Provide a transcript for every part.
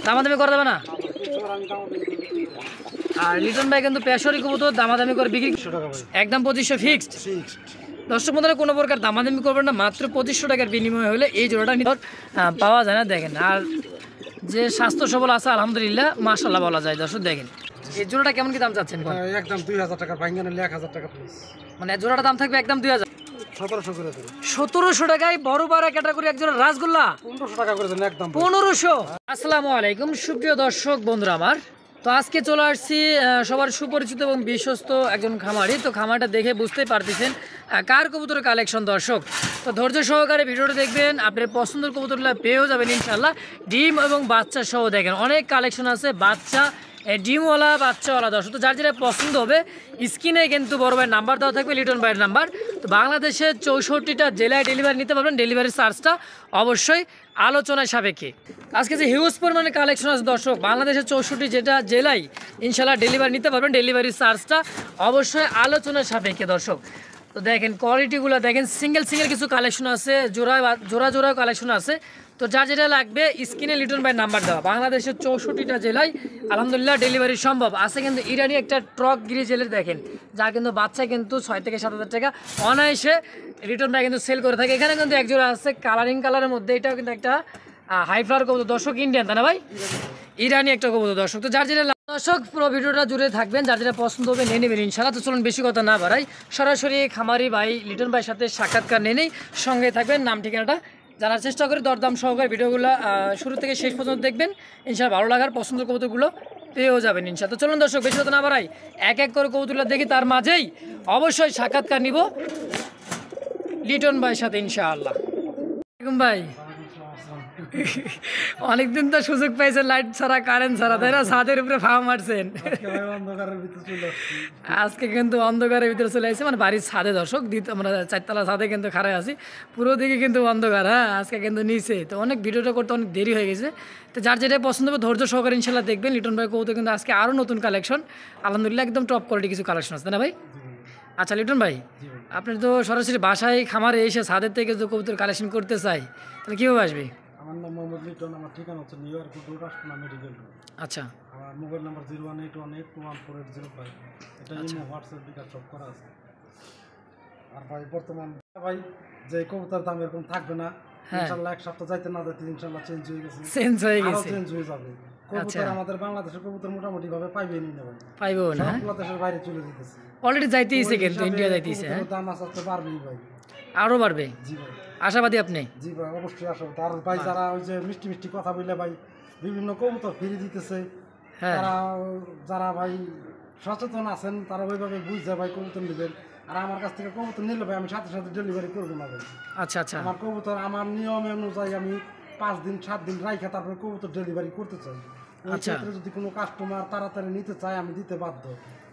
দামাদামি করা যাবে না? আর লিটন ভাই কিন্তু পেশরি কবুতর দামাদামি করে বিক্রি একদম 2500 ফিক্সড। দর্শক বন্ধুরা কোনো প্রকার দামাদামি করবেন না, মাত্র 2500 টাকার বিনিময়ে হলে এই জোড়াটা পাওয়া যায় না। দেখেন আর যে স্বাস্থ্য সবল আছে আলহামদুলিল্লাহ মাশাআল্লাহ বলা যায়। দর্শক দেখেন এই জোড়াটা কেমন কি দাম চাচ্ছেন? একদম 2000 টাকা, ভাঙানে 1000 টাকা প্লিজ। মানে জোড়াটা দাম থাকবে একদম 2000। 1700 করে দেন। 1700 টাকায় বড় পাড়া ক্যাটাগরি এক জোড়া রাসগোল্লা 1500 টাকা করে দেন একদম 1500। আসসালামু আলাইকুম সুপ্রিয় দর্শক বন্ধুরা আমার, তো আজকে চলে আসছি সবার সুপরিচিত এবং বিশ্বস্ত একজন খামারি। তো খামারটা দেখে বুঝতেই পারতেছেন কার কবুতরের কালেকশন। দর্শক তো ধৈর্য সহকারে ভিডিওটা দেখবেন, আপনার পছন্দের কবুতরগুলো পেয়েও যাবেন ইনশাল্লাহ। ডিম এবং বাচ্চা সহ দেখেন অনেক কালেকশন আছে, বাচ্চা ডিমওয়ালা বাচ্চাওয়ালা। দর্শক তো যার যেটা পছন্দ হবে স্ক্রিনে কিন্তু বড় ভাইয়ের নাম্বার দেওয়া থাকবে, লিটন ভাইয়ের নাম্বার। তো বাংলাদেশের 64টা জেলায় ডেলিভারি নিতে পারবেন, ডেলিভারির চার্জটা অবশ্যই আলোচনায় সাপেক্ষে। আজকে যে হিউজ পরিমাণে কালেকশন আছে দর্শক, বাংলাদেশের 64 যেটা জেলায় ইনশাল্লাহ ডেলিভারি নিতে পারবেন, ডেলিভারির চার্জটা অবশ্যই আলোচনার সাপেক্ষে। দর্শক তো দেখেন কোয়ালিটিগুলো দেখেন, সিঙ্গেল কিছু কালেকশন আছে, জোড়া কালেকশন আছে। তো যার যেটা লাগবে স্ক্রিনে লিটন ভাইয়ের নাম্বার দেওয়া। বাংলাদেশের 64টা জেলায় আলহামদুলিল্লাহ ডেলিভারি সম্ভব আছে। কিন্তু ইরানি একটা ট্রক গ্রিজেলের দেখেন, যার কিন্তু বাচ্চা কিন্তু 6 থেকে 7000 টাকা অনায়াসে লিটন ভাই কিন্তু সেল করে থাকে। এখানে কিন্তু এক জোড়া আছে কালারিং কালারের মধ্যে, এটাও কিন্তু একটা হাই ফ্লাওয়ার কবুতর। দর্শক ইন্ডিয়ান তাই না ভাই? ইরানি একটা কবুতর। দর্শক তো যার যেটা দর্শক পুরো ভিডিওটা জুড়ে থাকবেন, যার যেটা পছন্দ হবে নিয়ে নেবেন ইনশাল্লাহ। তো চলুন বেশি কথা না বাড়াই, সরাসরি খামারি ভাই লিটন ভাইয়ের সাথে সাক্ষাৎকার নিয়ে নেই। সঙ্গে থাকবেন, নাম ঠিকানাটা জানার চেষ্টা করি, দরদাম সহকারে ভিডিওগুলো শুরু থেকে শেষ পর্যন্ত দেখবেন ইনশাল্লাহ। ভালো লাগার পছন্দের কবুতরগুলো পেয়েও যাবেন ইনশাল্লাহ। তো চলুন দর্শক বেশি কথা না বাড়াই, এক এক করে কবুতরগুলো দেখি, তার মাঝেই অবশ্যই সাক্ষাৎকার নিব লিটন ভাইয়ের সাথে ইনশাআল্লাহ। ভাই অনেকদিন তো সুযোগ পাইছেন লাইট ছাড়া কারেন্ট ছাড়া, তাই না? ছাদের উপরে ফাও মারছেন, আজকে কিন্তু অন্ধকারের ভিতরে চলে আসছে, মানে বাড়ির ছাদে। দর্শক আমরা 4তলা ছাদে কিন্তু খাড়াই আছি, পুরো দিকে কিন্তু অন্ধকার। হ্যাঁ আজকে কিন্তু নিচে, তো অনেক ভিডিওটা করতে অনেক দেরি হয়ে গেছে। তো যার যেটা পছন্দ হবে ধৈর্য সহকারে ইনশাল্লাহ দেখবেন। লিটন ভাই কবুতর কিন্তু আজকে আরও নতুন কালেকশন আলহামদুলিল্লাহ একদম টপ কোয়ালিটি কিছু কালেকশন আছে, তাই না ভাই? আচ্ছা লিটন ভাই, আপনি তো সরাসরি বাসায় খামারে এসে ছাদের থেকে যদি কবুতর কালেকশন করতে চাই তাহলে কীভাবে আসবে? আমার নাম মোহাম্মদ লিটন, আমার ঠিকানা হচ্ছে নিউ ইয়র্ক রাষ্ট্রনা মেডিকেল রোড। আচ্ছা, আমার মোবাইল নাম্বার 01818214805। এটা ইমো হোয়াটসঅ্যাপ বিকাশ সব করা আছে। আর ভাই বর্তমান ভাই যে কবুতর দাম এরকম থাকবে না ইনশাআল্লাহ, এক সপ্তাহ যাইতে না যাইতে ইনশাআল্লাহ চেঞ্জ হয়ে গেছে, চেঞ্জ হয়ে যাবে। কবুতর আমাদের বাংলাদেশের কবুতর মোটামুটি ভাবে পাইবেই না ভাই, পাইবো না, বাংলাদেশের বাইরে চলে যেতেছে, অলরেডি যাইতেইছে, কিন্তু ইন্ডিয়া যাইতেইছে। হ্যাঁ দাম আস্তে বাড়বেই ভাই, আরো বাড়বে। জি ভাই আশাবাদী আপনি? জি ভাই অবশ্যই আশাবাদী। আর ভাই যারা ওই যে মিষ্টি কথা বললে ভাই বিভিন্ন কবুতর ফিরে দিতেছে, তারা যারা ভাই সচেতন আছেন তারা ওইভাবে বুঝছে ভাই কবুতর নেবেন। আর আমার কাছ থেকে কবুতর নিলে ভাই আমি সাথে সাথে ডেলিভারি করবো না ভাই। আচ্ছা আচ্ছা, আমার কবুতর আমার নিয়ম অনুযায়ী আমি 5 দিন 7 দিন রাইখা তারপরে কবুতর ডেলিভারি করতে চাই। আচ্ছা, যদি কোনো কাস্টমার তাড়াতাড়ি নিতে চায় আমি দিতে বাধ্য।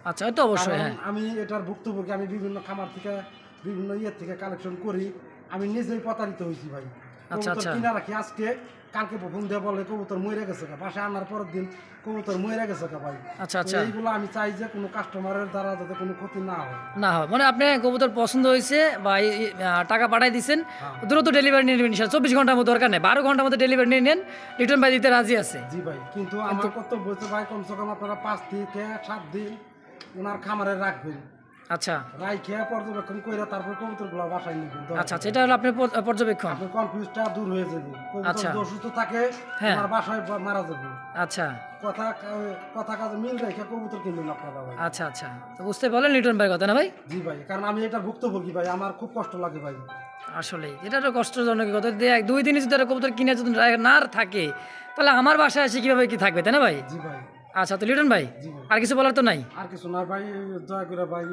আচ্ছা তো অবশ্যই, হ্যাঁ আমি এটার ভুক্তভোগী, আমি বিভিন্ন খামার থেকে বিভিন্ন থেকে কালেকশন করি, আমি নিজেই প্রতারিত হয়েছি ভাই। কবুতর কিনা রাখি আজকে, কালকে ফোন দিয়ে বলে কবুতর মরে গেছে, বাসায় আনার পরের দিন কবুতর মরে গেছে ভাই। আচ্ছা আচ্ছা, এইগুলো আমি চাই যে কোনো কাস্টমারের দ্বারা যাতে কোনো ক্ষতি না হয়। মানে আপনি কবুতর পছন্দ হয়েছে বা টাকা পাঠাই দিচ্ছেন, দ্রুত ডেলিভারি নিয়ে নেবেন, 24 ঘন্টার মধ্যে দরকার নেই, 12 ঘন্টার মধ্যে ডেলিভারি নিয়ে নেন, রিটার্ন ভাই দিতে রাজি আছে। জি ভাই, কিন্তু আমার কর্তব্য হচ্ছে ভাই কমসে কম আপনারা 5 থেকে 7 দিন ওনার খামারে রাখবেন। আচ্ছা, রাইখে পর্যবেক্ষণ করে তারপর কবুতরগুলো বাসায় নেবেন। আচ্ছা আচ্ছা, এটা হলো আপনার পর্যবেক্ষণ, আপনার কনফিউজটা দূর হয়ে যাবে। কবুতর অসুস্থ থাকে আমার বাসায় মারা যাবে। আচ্ছা, কথা কাজে মিল রেখে কবুতর কিনবেন আপনারা ভাই। আচ্ছা আচ্ছা, তো বুঝতে পারলেন লিটন ভাই কথা না ভাই? জি ভাই, কারণ আমি এটা ভুক্তভোগী ভাই, আমার খুব কষ্ট লাগে ভাই। আসলে এটা তো কষ্টজনক কথা, 2 দিন যদি কবুতর কিনে যদি না থাকে তাহলে আমার বাসায় এসে কিভাবে কি থাকবে, তাই না ভাই? জি ভাই। আচ্ছা, তো লিটন ভাই আর কিছু বলার তো নাই? আর কিছু না ভাই, দয়া করে ভাই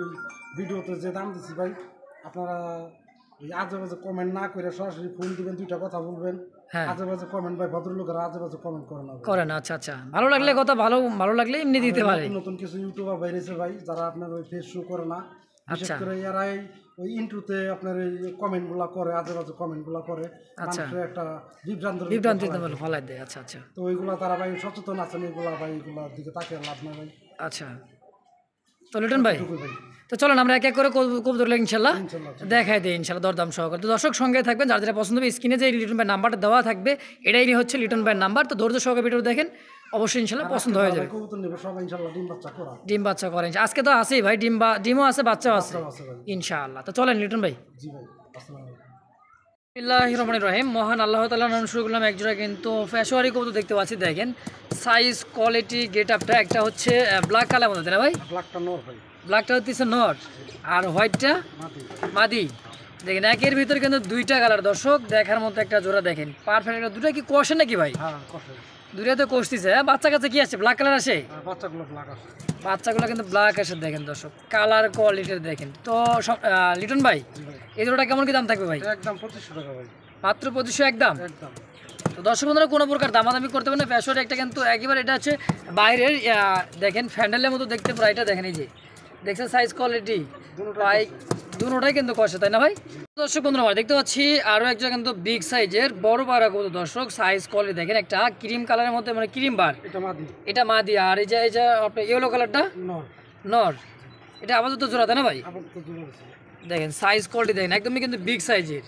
ভিডিওতে যে দাম দিচ্ছি ভাই আপনারা ওই আজেবাজে কমেন্ট না করে সরাসরি ফোন দিবেন, 2টা কথা বলবেন। আজেবাজে কমেন্ট ভাই ভদ্রলোকেরা আজেবাজে কমেন্ট করে না। আচ্ছা আচ্ছা, ভালো লাগলে কথা ভালো লাগলে এমনি দিতে পারে। নতুন কিছু ইউটিউবার বাইরেছে ভাই যারা আপনার ওই ফেস শো করে না, বিশেষ করে এরাই ওই ইন্ট্রোতে আপনার এই কমেন্টগুলো করে, আজেবাজে কমেন্টগুলো করে, মানুষের একটা বিভ্রান্তি ফলাই দেয়। আচ্ছা আচ্ছা, তো ওইগুলো তারা ভাই সচেতন আছেন, এগুলা ভাই এগুলোর দিকে তাকিয়ে লাভ না ভাই। আচ্ছা, তো লিটন ভাই, এটুকুই ভাই। তো চলেন আমরা এক এক করে কবুতরগুলো ইনশাল্লাহ ইনশাল্লাহ। দেখাই দিই ইনশাল্লাহ দরদাম সহকারে। তো দর্শক সঙ্গে থাকবেন, যার যেটা পছন্দ হবে স্ক্রিনে যে লিটন ভাই নাম্বারটা দেওয়া থাকবে, এটাই হচ্ছে লিটন ভাইয়ের নাম্বার। তো ধৈর্য সহকারে ভিডিও দেখেন, অবশ্যই ইনশাল্লাহ পছন্দ হয়ে যাবে। কবুতর নেবে সবাই ইনশাল্লাহ ডিম বাচ্চা করা। ডিম বাচ্চা করেন আজকে তো আছেই ভাই, ডিমও আছে, বাচ্চাও আছে বাচ্চাও আছে ভাই। ইনশাআল্লাহ। তো চলেন লিটন ভাই। জি ভাই, আসসালামু আলাইকুম। বিসমিল্লাহির রহমানির রহিম। মহান আল্লাহ তাআলার নামে শুরু করলাম। একজোড়া কিন্তু পেশোয়ারি কবুতর দেখতে পাচ্ছি, দেখেন সাইজ, কোয়ালিটি, গেট আপটা। একটা হচ্ছে ব্ল্যাক কালার মতো, তাই না ভাই? ব্ল্যাকটা নর ভাই, ব্ল্যাকটা হচ্ছে নর, আর হোয়াইটটা মাটি। মাদি। দেখেন একের ভিতরে কিন্তু দুইটা কালার, দর্শক দেখার মতো একটা জোড়া। দেখেন পারফেক্ট একটা, দুটা কি কষে নাকি ভাই? হ্যাঁ কষে। দুইটা তো কষতিছে। হ্যাঁ, বাচ্চা কাছে কি আছে, ব্ল্যাক কালার আসে? বাচ্চাগুলো ব্ল্যাক আছে। বাচ্চাগুলো কিন্তু ব্ল্যাক আসে। দেখেন দর্শক কালার কোয়ালিটির দেখেন। তো লিটন ভাই, জি ভাই, এই জোড়াটা কেমন কি দাম থাকবে ভাই? একদম 2500 টাকা ভাই, মাত্র 2500 একদম। একদম। তো দর্শক বন্ধুরা কোনো প্রকার দামাদামি করতে পারে না। পেশোয়ারি একটা কিন্তু একেবারে, এটা হচ্ছে বাইরের দেখেন ফ্যান্ডেলের মতো দেখতে পুরো। এটা দেখেন, এই যে দেখছেন সাইজ, কোয়ালিটি, পাই দুটোটাই কিন্তু কষে, তাই না ভাই? দর্শক বন্ধুরা আমরা দেখতে পাচ্ছি আরও একটা কিন্তু বিগ সাইজের বড় পাড়া কবুতর। দর্শক সাইজ, কোয়ালিটি দেখেন, একটা ক্রিম কালারের মধ্যে, মানে ক্রিম বার, এটা মাদি, এটা মাদি। আর এই যে আপনার ইয়েলো কালারটা নর। নর। এটা আপাতত জোড়া, তাই না ভাই? আপাতত জোড়া আছে। দেখেন সাইজ, কোয়ালিটি দেখেন, একদমই কিন্তু বিগ সাইজের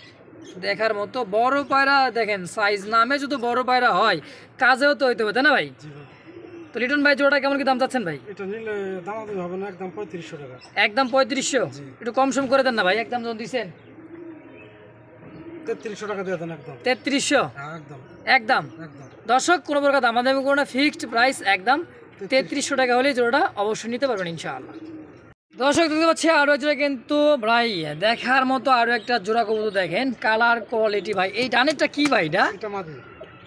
দেখার মতো বড় পায়রা। দেখেন সাইজ, নামে যদি বড় পায়রা হয়, কাজেও তো হইতে হবে, তাই না ভাই? জি ভাই। তো লিটন ভাই জোড়াটা কেমন কি দাম চাচ্ছেন ভাই? এটা নিলে দামাদামি হবে না, একদম 3500 টাকা। একদম 3500। জি। একটু কম সম করে দেন না ভাই, একদম যখন দিচ্ছেন 3300 টাকা দিয়ে দেন একদম। 3300 হ্যাঁ একদম, একদম। একদম। দর্শক কোনো প্রকার দামাদামি করো না, ফিক্সড প্রাইস একদম 3300 টাকা হলে জোড়াটা অবশ্যই নিতে পারবেন ইনশাআল্লাহ। দর্শক দেখতে পাচ্ছি আরও এক জোড়া কিন্তু ভাই দেখার মতো, আরও একটা জোড়া কবুতর দেখেন, কালার কোয়ালিটি ভাই। এই ডানেরটা কি ভাই? এটা মাদি,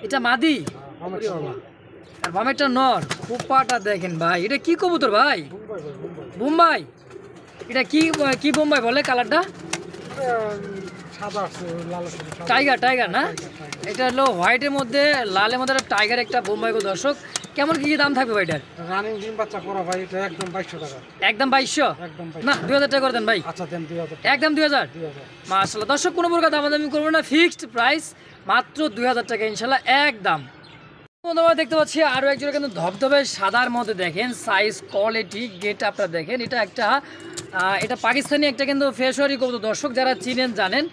এটা মাদি, মুম্বাই আর বামেরটা নর। খোপাটা দেখেন ভাই, এটা কি কবুতর ভাই? ভাই, মুম্বাই। বোম্বাই। এটা কি কি বোম্বাই বলে কালারটা? সাদা আছে, লাল আছে, সাদা। টাইগার, টাইগার না? টাইগার। এটা হলো হোয়াইটের মধ্যে, লালের মধ্যে একটা টাইগার, একটা বোম্বাই গো। দর্শক কেমন কি দাম থাকবে ভাই এটার? রানিং ডিম বাচ্চা করা ভাই, এটা একদম 2200 টাকা। একদম 2200? একদম না 2000 টাকা করে দেন ভাই। আচ্ছা দেন 2000 টাকা। একদম 2000। 2000। মাশাআল্লাহ। দর্শক কোনো প্রকার দামাদামি করবো না, ফিক্সড প্রাইস মাত্র 2000 টাকা ইনশাল্লাহ একদম। বন্ধুরা দেখতে পাচ্ছি আরও একজন কিন্তু ধবধবে সাদার মধ্যে, দেখেন সাইজ, কোয়ালিটি, গেট আপটা দেখেন। এটা একটা এটা পাকিস্তানি একটা কিন্তু পেশোয়ারি কবুতর। দর্শক যারা চিনেন জানেন,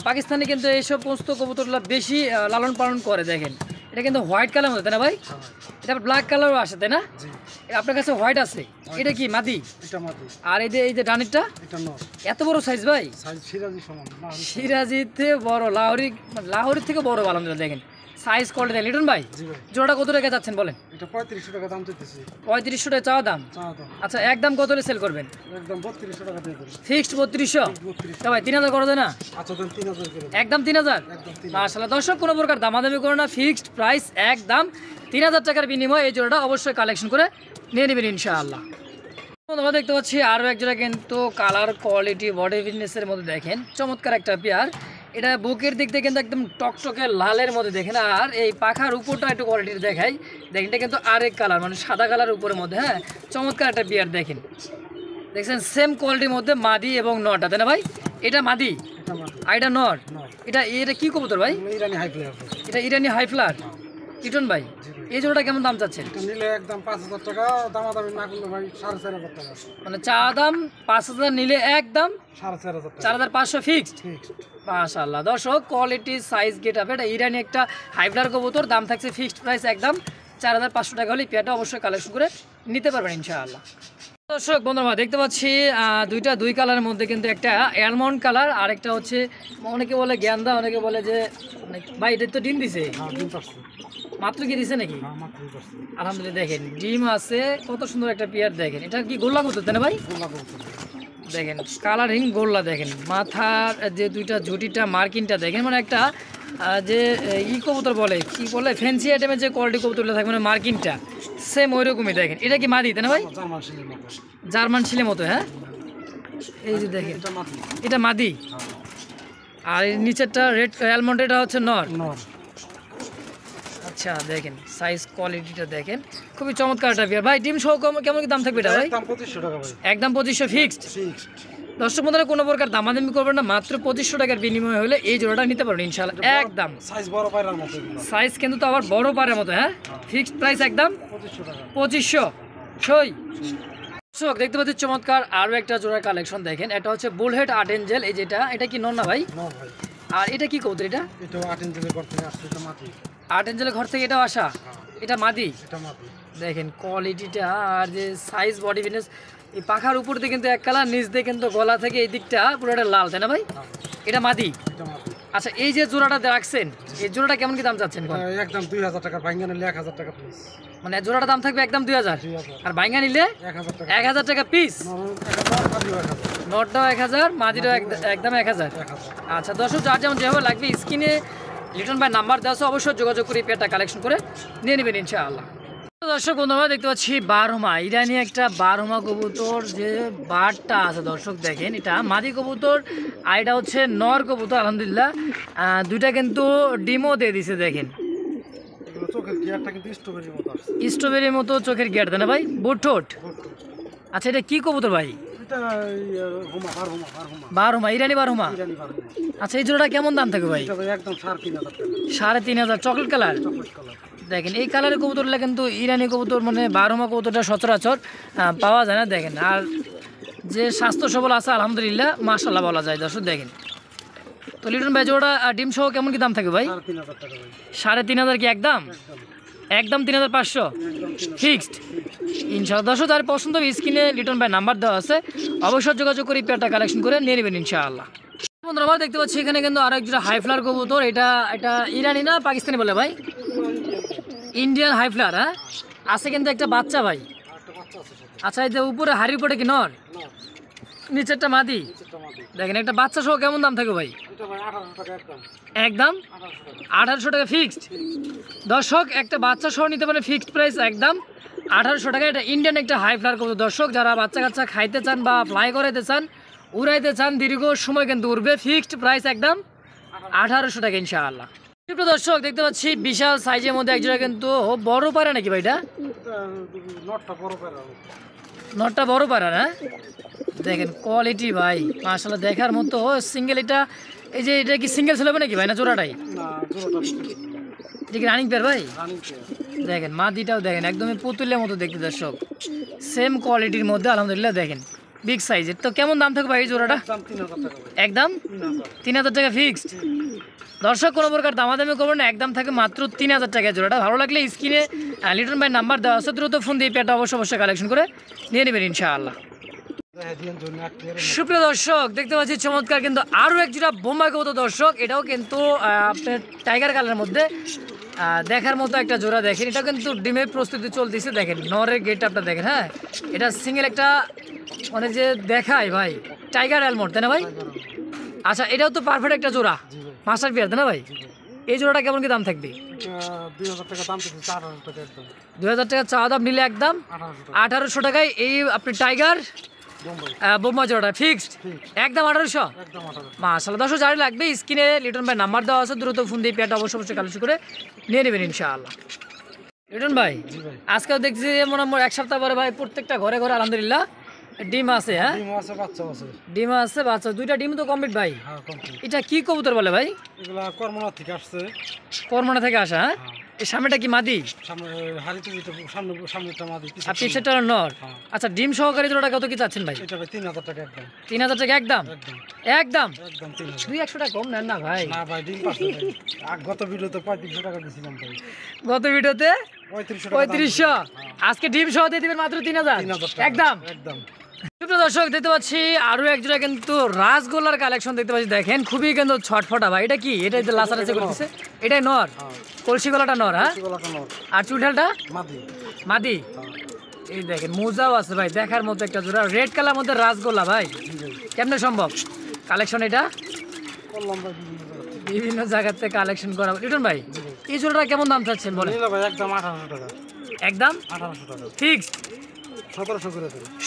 পাকিস্তানি কিন্তু এইসব সমস্ত কবুতরগুলো বেশি লালন পালন করে। দেখেন এটা কিন্তু হোয়াইট কালার মধ্যে, তাই না ভাই? এটা ব্ল্যাক কালারও আসে, তাই না? জি। আপনার কাছে হোয়াইট আছে, এটা কি মাদি? এটা মাদি, আর এই যে ডানেরটা এটা নর। এত বড় সাইজ ভাই? সাইজ সিরাজি সমান না। সিরাজিতে বড়, লাহোরির থেকে বড় আলহামদুলিল্লাহ। দেখেন সাইজ, কোয়ালিটি। লিটন ভাই জি ভাই, জোড়াটা কত টাকা যাচ্ছেন বলেন? এটা 3500 টাকা দাম চাইতেছি। 3500 টাকা চাওয়া দাম। চাওয়া দাম আচ্ছা একদম কত হলে সেল করবেন? একদম 3200 টাকা দিয়ে দেন। ফিক্সড 3200? 3200। তা ভাই 3000 করে দেয় না? আচ্ছা দেন 3000 করে দেন। একদম 3000। একদম 3000। মাশাআল্লাহ। দর্শক কোনো প্রকার দামাদামি করে না, ফিক্সড প্রাইস একদম 3000 টাকার বিনিময়ে এই জোড়াটা অবশ্যই কালেকশন করে নিয়ে নেবেন ইনশাআল্লাহ। আমরা দেখতে পাচ্ছি আরও এক জোড়া কিন্তু কালার, কোয়ালিটি, বডি ফিটনেসের মধ্যে দেখেন চমৎকার একটা পেয়ার। এটা বুকের দিক থেকে কিন্তু একদম টকটকে লালের মধ্যে দেখেন, আর এই পাখার উপরটা একটু কোয়ালিটির দেখাই। দেখেন এটা কিন্তু আরেক কালার, মানে সাদা কালার উপরের মধ্যে। হ্যাঁ, চমৎকার একটা পেয়ার দেখেন, দেখছেন সেম কোয়ালিটির মধ্যে মাদি এবং নটা, তাই না ভাই? এটা মাদি এটা মাদি, আর এটা নর। নর। এটা কি কবুতর ভাই? ইরানি হাই প্লেয়ার। এটা ইরানি হাই ফ্লার। লিটন ভাই এই জোড়াটা কেমন দাম চাচ্ছেন? এটা নিলে একদম 5000 টাকা, দামাদামি না করলে ভাই 4500 টাকা। মানে চা দাম 5000, নিলে একদম 4500 টাকা। 4500 ফিক্সড। ফিক্সড। মাশাআল্লাহ। দর্শক কোয়ালিটি, সাইজ, গেট আপ, এটা ইরানি একটা হাইফ্লার কবুতর। দাম থাকছে ফিক্সড প্রাইস একদম 4500 টাকা হলে পেয়ারটা অবশ্যই কালেকশন করে নিতে পারবেন ইনশাআল্লাহ। দর্শক বন্ধুরা দেখতে পাচ্ছি দুই কালারের মধ্যে কিন্তু একটা অ্যালমন্ড কালার, আর একটা হচ্ছে অনেকে বলে গ্যান্দা, অনেকে বলে যে ভাই এটা তো ডিম দিছে। হ্যাঁ ডিম পারছে। মাত্র কি দিছে নাকি? হ্যাঁ মাত্র ডিম পারছে। আলহামদুলিল্লাহ। দেখেন ডিম আছে, কত সুন্দর একটা পেয়ার। দেখেন এটা কি গোল্লা কবুতর, তাই না ভাই? গোলা করতে। দেখেন কালারিং গোল্লা। দেখেন মাথার যে দুইটা ঝুটিটা, মার্কিনটা দেখেন, মানে একটা যে কবুতর বলে, কি বলে, ফ্যান্সি আইটেমের যে কোয়ালিটি কবুতরটা থাকে, মানে মার্কিনটা সেম ওই রকমই। দেখেন এটা কি মাদি, তাই না ভাই? জার্মান শিলের মতো। জার্মান শিলের মতো। হ্যাঁ, এই যে দেখেন এটা মাদি। এটা মাদি, আর এর নিচেরটা রেড অ্যালমন্ড, এটা হচ্ছে নর। নর। আচ্ছা দেখেন সাইজ, কোয়ালিটিটা দেখেন, খুবই চমৎকার একটা পেয়ার ভাই। ডিম সহ কেমন কি দাম থাকবে এটা ভাই? একদম 2500 টাকা ভাই। একদম 2500 ফিক্সড। ফিক্সড। দর্শক বন্ধুরা কোনো প্রকার দামাদামি করবেন না, মাত্র 2500 টাকার বিনিময়ে হলে এই জোড়াটা নিতে পারবেন ইনশাআল্লাহ একদম। সাইজ বড় পায়রার মতো এগুলো। সাইজ কিন্তু তো আবার বড় পারের মতো। হ্যাঁ, ফিক্সড প্রাইস একদম 2500 টাকা। 2500 সই। দর্শক দেখতে পাচ্ছি চমৎকার আরো একটা জোড়ার কালেকশন দেখেন, এটা হচ্ছে বুলহেড আর্ট এঞ্জেল। এই যেটা, এটা কি নর না ভাই? ভাই। আর এটা কি কবুতর? এটা আর্ট এঞ্জেলের ঘর থেকে আসছে, এটা মাটি। আর্ট এঞ্জেলের ঘর থেকে এটাও আসা? এটা মাদি। এটা মাটি। দেখেন কোয়ালিটিটা আর যে সাইজ, বডি ফিটনেস। এই পাখার উপর দিয়ে কিন্তু এক কালার, নিচ দিয়ে কিন্তু গলা থেকে এই দিকটা পুরোটা লাল, তাই না ভাই? এটা মাদি। আচ্ছা, এই যে জোড়াটা রাখছেন, এই জোড়াটা কেমন কি দাম চাচ্ছেন? একদম 2000 টাকা, ভাঙ্গা নিলে 1000 টাকা পিস। মানে জোড়াটা দাম থাকবে একদম 2000, আর ভাঙ্গা নিলে 1000 টাকা পিস। নটটাও 1000, মাদিটাও একদম 1000। আচ্ছা দর্শক, যার যেমন যেভাবে লাগবে স্ক্রিনে লিটন ভাই নাম্বার দেওয়া আছে, অবশ্যই যোগাযোগ করে এই পেয়ারটা কালেকশন করে নিয়ে নেবেন ইনশাআল্লাহ। দর্শক বন্ধুরা দেখতে পাচ্ছি বারহমা, ইরানি একটা বারহমা কবুতর যে বারটা আছে দর্শক দেখেন, এটা মাদি কবুতর আর এটা হচ্ছে নর কবুতর। আলহামদুলিল্লাহ দুইটা কিন্তু ডিমও দিয়ে দিছে দেখেন, স্ট্রবেরির মতো চোখের গিয়ার, তাই না ভাই? বুটঠোঁট। আচ্ছা, এটা কি কবুতর ভাই? বারহমা, ইরানি বারহমা। আচ্ছা, এই জোড়াটা কেমন দাম থাকে ভাই? 3500। Chocolate colour. দেখেন এই কালারের কবুতরগুলো কিন্তু ইরানি কবুতর, মানে বারহমা কবুতরটা সচরাচর পাওয়া যায় না দেখেন। আর যে স্বাস্থ্য সবল আছে আলহামদুলিল্লাহ, মাশাআল্লাহ বলা যায় দর্শক দেখেন। তো লিটন ভাই জোড়া ডিম সহ কেমন কি দাম থাকে ভাই? 3500 কি একদম? একদম 3500 ফিক্সড ইনশাআল্লাহ। দর্শক যার পছন্দ হবে স্ক্রিনে লিটন ভাই নাম্বার দেওয়া আছে, অবশ্যই যোগাযোগ করে পেয়ারটা কালেকশন করে নিয়ে নেবেন ইনশাআল্লাহ। বন্ধুরা আমরা দেখতে পাচ্ছি এখানে কিন্তু আরো একটা হাইফ্লার কবুতর। এটা ইরানি না পাকিস্তানি বলে ভাই? Indian highflyer. হ্যাঁ, আছে কিন্তু একটা বাচ্চা ভাই। আচ্ছা, এই যে উপরে হাড়ির উপরে কি নর, নিচেরটা মাদি। দেখেন একটা বাচ্চা সহ কেমন দাম থাকে ভাই? একদম 1800 টাকা ফিক্সড। দর্শক একটা বাচ্চা সহ নিতে পারে, ফিক্সড প্রাইস একদম 1800 টাকা। এটা ইন্ডিয়ান একটা হাই ফ্লার কবুতর দর্শক, যারা বাচ্চা কাচ্চা খাইতে চান বা ফ্লাই করাইতে চান, উড়াইতে চান দীর্ঘ সময় কিন্তু উড়বে, ফিক্সড প্রাইস একদম 1800 টাকা ইনশাআল্লাহ। দর্শক দেখতে পাচ্ছি বিশাল সাইজের মধ্যে একজোড়া কিন্তু বড় পায়রা নাকি ভাই? এটা নটটা বড় পায়রা না? দেখেন কোয়ালিটি ভাই মাশাআল্লাহ দেখার মতো সিঙ্গেল। এটা এই যে এটা কি সিঙ্গেল ছিল নাকি ভাই, না জোড়াটাই? এটা কি রানিং পেয়ার ভাই? দেখেন মাদিটাও দেখেন একদমই পুতুলের মতো দেখতে দর্শক, সেম কোয়ালিটির মধ্যে আলহামদুলিল্লাহ দেখেন বিগ সাইজের। তো কেমন দাম থাকবে ভাই এই জোড়াটা? একদম 3000 টাকা ফিক্সড। দর্শক কোনো প্রকার দামাদামি করবেন না, একদম থাকে মাত্র 3000 টাকা জোড়াটা। ভালো লাগলে স্ক্রিনে লিটন ভাই নাম্বার দেওয়া আছে, দ্রুত ফোন দিয়ে পেয়ারটা অবশ্যই কালেকশন করে নিয়ে নেবেন ইনশাআল্লাহ। সুপ্রিয় দর্শক দেখতে পাচ্ছি চমৎকার কিন্তু আরও এক জোড়া বোম্বাই কবুতর দর্শক, এটাও কিন্তু আপনার টাইগার কালারের মধ্যে দেখার মতো একটা জোড়া। দেখেন এটা কিন্তু ডিমের প্রস্তুতি চলতেছে, দেখেন নরের গেট আপটা দেখেন। হ্যাঁ, এটা সিঙ্গেল একটা মানে যে দেখায় ভাই টাইগার অ্যালমোড, তাই না ভাই? আচ্ছা, এটাও তো পারফেক্ট একটা জোড়া, মাস্টার পেয়ার, তাই না ভাই? এই জোড়াটা কেমন কি দাম থাকবে? 2000 টাকা চাওয়া দাম, নিলে একদম 1800 টাকায় এই আপনি টাইগার বোম্বা জোড়াটা ফিক্সড একদম 1800। মাশাআল্লাহ দর্শক যারা লাগবে স্ক্রিনে লিটন ভাই নাম্বার দেওয়া আছে, দ্রুত ফোন দিয়ে পেয়ারটা অবশ্যই কালেকশন করে নিয়ে নেবেন ইনশাআল্লাহ। লিটন ভাই আজকেও দেখছি মনে হয় 1 সপ্তাহ পরে ভাই প্রত্যেকটা ঘরে ঘরে আলহামদুলিল্লাহ ডিম আছে। হ্যাঁ, ডিম আছে, বাচ্চা দুইটা ডিম তো কমপ্লিট ভাই। এটা কি কবুতর বলে ভাই? এগুলা কর্মনা থেকে আসছে। কর্মনা থেকে আসা? হ্যাঁ, এই সামনেটা কি মাদি? আর পিছেরটা নর। আচ্ছা, ডিম সহকারী জোড়াটা কত কি চাচ্ছেন ভাই? 3000 টাকা একদম। 3000 টাকা একদম? একদম 200 টাকা কম নেন না ভাই? না ভাই, ডিম পাচ্ছে। গত ভিডিওতে 3500 টাকা দিছিলাম ভাই। গত ভিডিওতে 3500, আজকে ডিম সহ দিয়ে দিবেন মাত্র 3000 একদম। দর্শক দেখতে পাচ্ছি আরো এক জোড়া কিন্তু রাসগোল্লার কালেকশন দেখতে পাচ্ছি, দেখেন খুবই কিন্তু ছটফটা ভাই। এটা কি? এটা লাসারাসি করতেছে, এটাই নর, কলসি গলাটা নর। হ্যাঁ, আর চুলঠালটা মাদি। এই দেখেন মোজাও আছে ভাই, দেখার মতো একটা জোড়া রেড কালার মধ্যে রাসগোল্লা ভাই, কেমনে সম্ভব কালেকশন? এটা বিভিন্ন জায়গার থেকে কালেকশন করা। লিটন ভাই এই জোড়াটা কেমন দাম চাচ্ছেন বলেন? একদম 1800 টাকা। একদম 1800 টাকা ফিক্সড।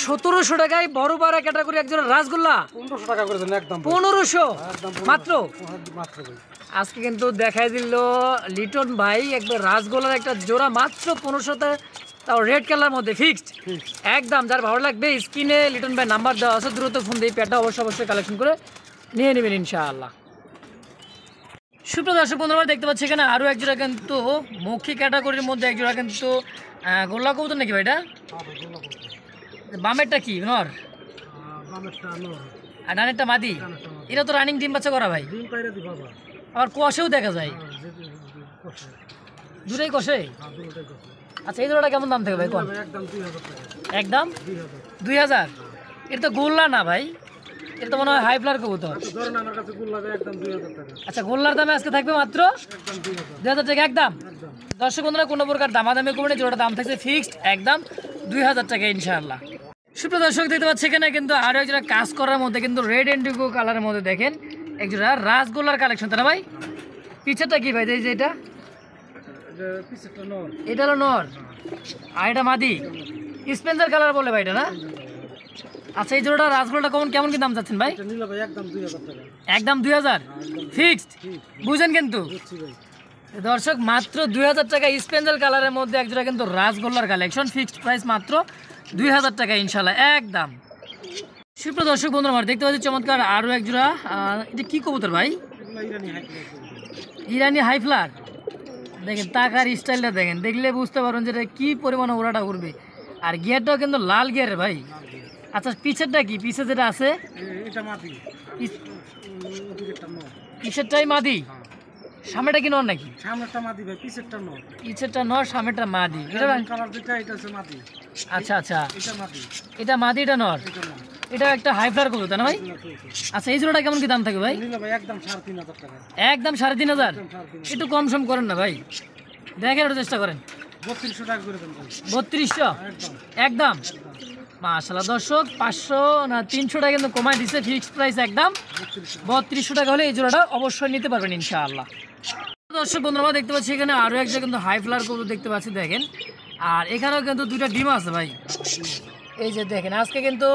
1700 টাকায় বড় পাড়া ক্যাটাগরি একজন রাসগোল্লা 1500 টাকা করে দেন একদম। 1500 মাত্র। মাত্র আজকে কিন্তু দেখাই দিল লিটন ভাই একবার রাসগোল্লার একটা জোড়া মাত্র 1500, তাও রেড কালার মধ্যে ফিক্সড একদম। যার ভালো লাগবে স্ক্রিনে লিটন ভাই নাম্বার দেওয়া আছে, দ্রুত ফোন দিয়ে পেয়ারটা অবশ্যই কালেকশন করে নিয়ে নেবেন ইনশাআল্লাহ। সুপ্রিয় দর্শক বন্ধুরা দেখতে পাচ্ছি এখানে আরও এক জোড়া কিন্তু মুখী ক্যাটাগরির মধ্যে এক জোড়া কিন্তু গোল্লা কবুতর নাকি ভাই? এটা বামেরটা কি নর বামেরটা নর, আর ডানেরটা মাদি? ডানেরটা মাদি। এটা তো রানিং ডিম বাচ্চা করা ভাই, ডিম পাইরা দি বাবা। আবার কষেও দেখা যায়, কষে, দুটোই কষে। দুটোটাই কষে। আচ্ছা এই জোড়াটা কেমন দাম থেকে ভাই কোন? একদম 2000 টাকা। একদম 2000। 2000? এটা তো গোল্লা না ভাই, এটা তো মনে হয় হাই ফ্লার কবুতর। আচ্ছা ধরেন আমার কাছে গুল লাগে একদম 2000 টাকা। আচ্ছা গোল্লার দামে আজকে থাকবে মাত্র একদম 2000। 2000 টাকা একদম। একদম। দর্শক বন্ধুরা কোনো প্রকার দামাদামি করবেন না, জোড়াটা দাম থাকছে ফিক্সড একদম 2000 টাকা ইনশাআল্লাহ। সুপ্রিয় দর্শক দেখতে পাচ্ছি এখানে কিন্তু আরও একজোড়া কাজ করার মধ্যে কিন্তু রেড ইন্ডিগো কালারের মধ্যে দেখেন একজোড়া রাসগোল্লার কালেকশন, তাই না ভাই? পিছেরটা কি ভাই এই যে এটা? এটা পিছেরটা নর। এটা হলো নর আর এটা মাদি, স্পেন্সার কালার বলে ভাই এটা না? আচ্ছা এই জোড়াটা রাসগোল্লাটা কেমন কি দাম চাচ্ছেন ভাই? এটা নিলে ভাই একদম 2000 টাকা। একদম 2000 ফিক্সড, বুঝেন কিন্তু বুঝছি ভাই। দর্শক মাত্র 2000 টাকা স্পেন্সার কালারের মধ্যে একজোড়া কিন্তু রাসগোল্লার কালেকশন, ফিক্সড প্রাইস মাত্র 2000 টাকা ইনশাল্লাহ একদম। সুপ্রিয় দর্শক বন্ধুরা আমার দেখতে পাচ্ছি চমৎকার আরও একজোড়া, এটা কি কবুতর ভাই? এগুলো ইরানি হাই ক্লাস। ইরানি হাই ফ্লার, দেখেন তাকার স্টাইলটা দেখেন, দেখলে বুঝতে পারবেন যে এটা কী পরিমাণে ওড়াটা উঠবে। আর গিয়ারটাও কিন্তু লাল গিয়ারের ভাই। আচ্ছা পিছেরটা কি? পিছে যেটা আছে এটা মাটি। পিছ- ওদিকেরটা নর। পিছেরটাই মাদি, সামনেটা কি নর নাকি? সামনেরটা মাটি ভাই, পিছেরটা নর। পিছেরটা নর, সামনেটা মাদি। এটা কালার যেটা এটা হচ্ছে মাটি। আচ্ছা আচ্ছা, এটা মাটি। এটা মাদি এটা নর, এটা নর। এটা একটা হাই ফ্লার কবুতর তাই না ভাই? আচ্ছা এই জোড়াটা কেমন কি দাম থাকে ভাই? নিলে ভাই একদম 3500 টাকা। একদম 3500? একদম 3500। একটু কম সম করেন না ভাই, দেখেন একটু চেষ্টা করেন। 3200 টাকা করে দেন ভাই। 3200 একদম। একদম। মাশাআল্লাহ দর্শক 500 না 300 টাকা কিন্তু কমাই দিছে, ফিক্সড প্রাইস একদম 3200 টাকা হলে এই জোড়াটা অবশ্যই নিতে পারবেন ইনশাআল্লাহ। দর্শক বন্ধুরা দেখতে পাচ্ছি এখানে আরও একটা কিন্তু হাই ফ্লার কবুতর দেখতে পাচ্ছি দেখেন, আর এখানেও কিন্তু দুইটা ডিম আছে ভাই। এই যে দেখেন আজকে কিন্তু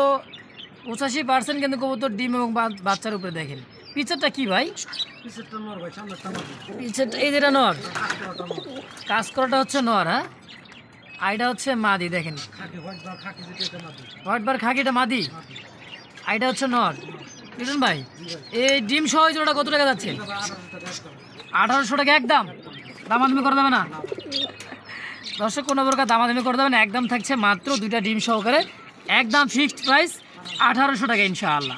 85% কিন্তু কবুতর ডিম এবং বাচ্চার উপরে দেখেন। পিছেরটা কি ভাই? পিছেরটা নর ভাই, সামনেরটা মাটি। পিছেরটা এই যেটা নর, কাজটা নর। কাজ করাটা হচ্ছে নর, হ্যাঁ আর এটা হচ্ছে মাদি। দেখেন খাকি হোয়াইট বার খাকি যেটা এটা মাটি। হোয়াইট বার খাকিটা মাদি, মাটি। আর এটা হচ্ছে নর। বুঝলেন ভাই? এই ডিম সহ এই জোড়াটা কত টাকা যাচ্ছে? এটা ভাই 1800 টাকা একদম। 1800 টাকা একদম, দামাদামি করে দেবে না দর্শক? কোনো প্রকার দামাদামি করে দেবে না, একদম থাকছে মাত্র দুইটা ডিম সহকারে একদম ফিক্সড প্রাইস 1800 টাকা ইনশাআল্লাহ।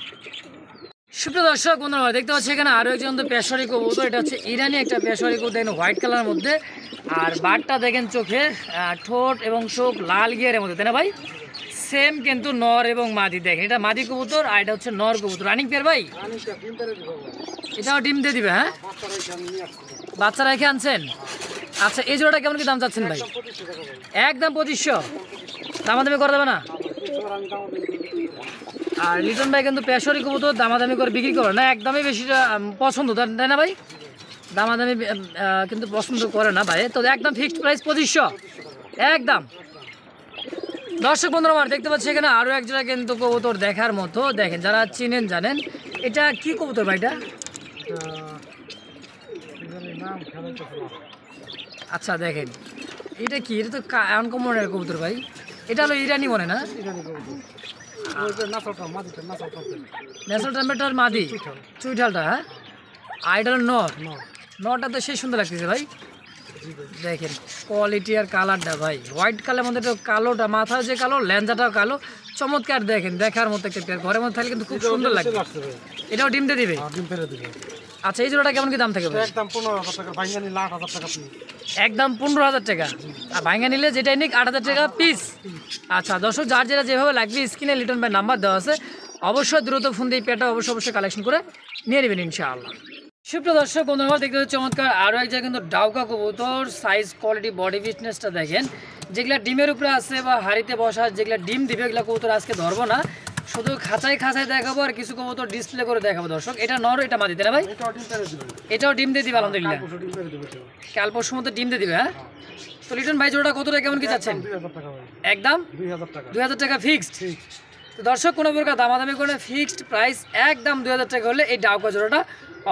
সুপ্রিয় দর্শক বন্ধুরা দেখতে পাচ্ছি এখানে আরও একজন তো পেশারি কবুতর, এটা হচ্ছে ইরানি একটা পেশারি কবুতর, দেখেন হোয়াইট কালারের মধ্যে, আর বাটটা দেখেন চোখে, ঠোঁট এবং চোখ লাল গিয়ারের মধ্যে, তাই না ভাই? সেম কিন্তু নর এবং মাদি, দেখেন এটা মাদি কবুতর আর এটা হচ্ছে নর কবুতর, রানিং পেয়ার ভাই। আনিটা ডিম পেরে দিব ভাই। এটাও ডিম দিয়ে দিবে, হ্যাঁ বাচ্চারা এখানে নিয়ে আসছে। বাচ্চারা রেখে আনছেন? আচ্ছা এই জোড়াটা কেমন কি দাম চাচ্ছেন ভাই? 2500 টাকা ভাই। একদম 2500, দামাদামি করে দেবে না? আমি দাম দিই। আর লিটন ভাই কিন্তু পেশরি কবুতর দামাদামি করে বিক্রি করে না, একদমই বেশিটা পছন্দ, তাই না ভাই? দামাদামি কিন্তু পছন্দ করে না ভাই, তো একদম ফিক্সড প্রাইস 2500 একদম। দর্শক বন্ধুরা আমার দেখতে পাচ্ছি এখানে আরও এক জোড়া কিন্তু কবুতর দেখার মতো, দেখেন যারা চিনেন জানেন। এটা কি কবুতর ভাই এটা? নাম খেলাতে আচ্ছা দেখেন এটা কি, এটা তো আনকমনের কবুতর ভাই, এটা হলো ইরানি মনে না? ইরানি কবুতর। ওইটা নাসাটা মাটিটা নাসাটা। ন্যাশনাল ট্যাম্পেটার মাদি চুইঠালটা, হ্যাঁ আর এটা হলো নর। নর। নটা তো সেই সুন্দর লাগতেছে ভাই, দেখেন কোয়ালিটি আর কালারটা ভাই, হোয়াইট কালার মধ্যে কালোটা, মাথা যে কালো, ল্যাঞ্জাটাও কালো, চমৎকার দেখেন, দেখার মতো একটা পেয়ার, ঘরের মধ্যে থাকলে কিন্তু খুব সুন্দর লাগে। এটাও ডিম দিয়ে দিবে? ডিম পেরে দিবে। আচ্ছা এই জোড়াটা কেমন কি দাম থাকে ভাই? একদম 15000 টাকা, ভাঙা নিলে 8000 টাকা পিস। একদম 15000 টাকা, আর ভাঙা নিলে যেটাই নিক 8000 টাকা পিস। আচ্ছা দর্শক যার যেটা যেভাবে লাগবে স্ক্রিনে লিটন ভাই নাম্বার দেওয়া আছে, অবশ্যই দ্রুত ফোন দিয়ে পেয়ারটা অবশ্যই কালেকশন করে নিয়ে নেবেন ইনশাআল্লাহ। সুপ্রিয় দর্শক বন্ধুরা দেখতে হচ্ছে চমৎকার আরও এক জায়গায় কিন্তু ডাউকা কবুতর, সাইজ কোয়ালিটি বডি ফিটনেসটা দেখেন, যেগুলা ডিমের উপরে আছে বা হাড়িতে বসা যেগুলা ডিম দিবে এগুলা কবুতর আজকে ধরবো না, শুধু খাঁচায় খাঁচায় দেখাবো আর কিছু কবুতর ডিসপ্লে করে দেখাবো দর্শক। এটা নর এটা মাদি, তাই না ভাই? এটাও ডিম পেরে দিবে। এটাও ডিম দিয়ে দিবে আলহামদুলিল্লাহ, ডিম পেরে দিবে। কাল পরশু মতো ডিম দিয়ে দিবে, হ্যাঁ তো লিটন ভাই জোড়াটা কত টাকা কেমন কি চাচ্ছেন? 2000 টাকা ভাই। একদম 2000 টাকা। 2000 টাকা ফিক্সড। তো দর্শক কোনো প্রকার দামাদামি করে ফিক্সড প্রাইস একদম 2000 টাকা হলে এই ডাউকা জোড়াটা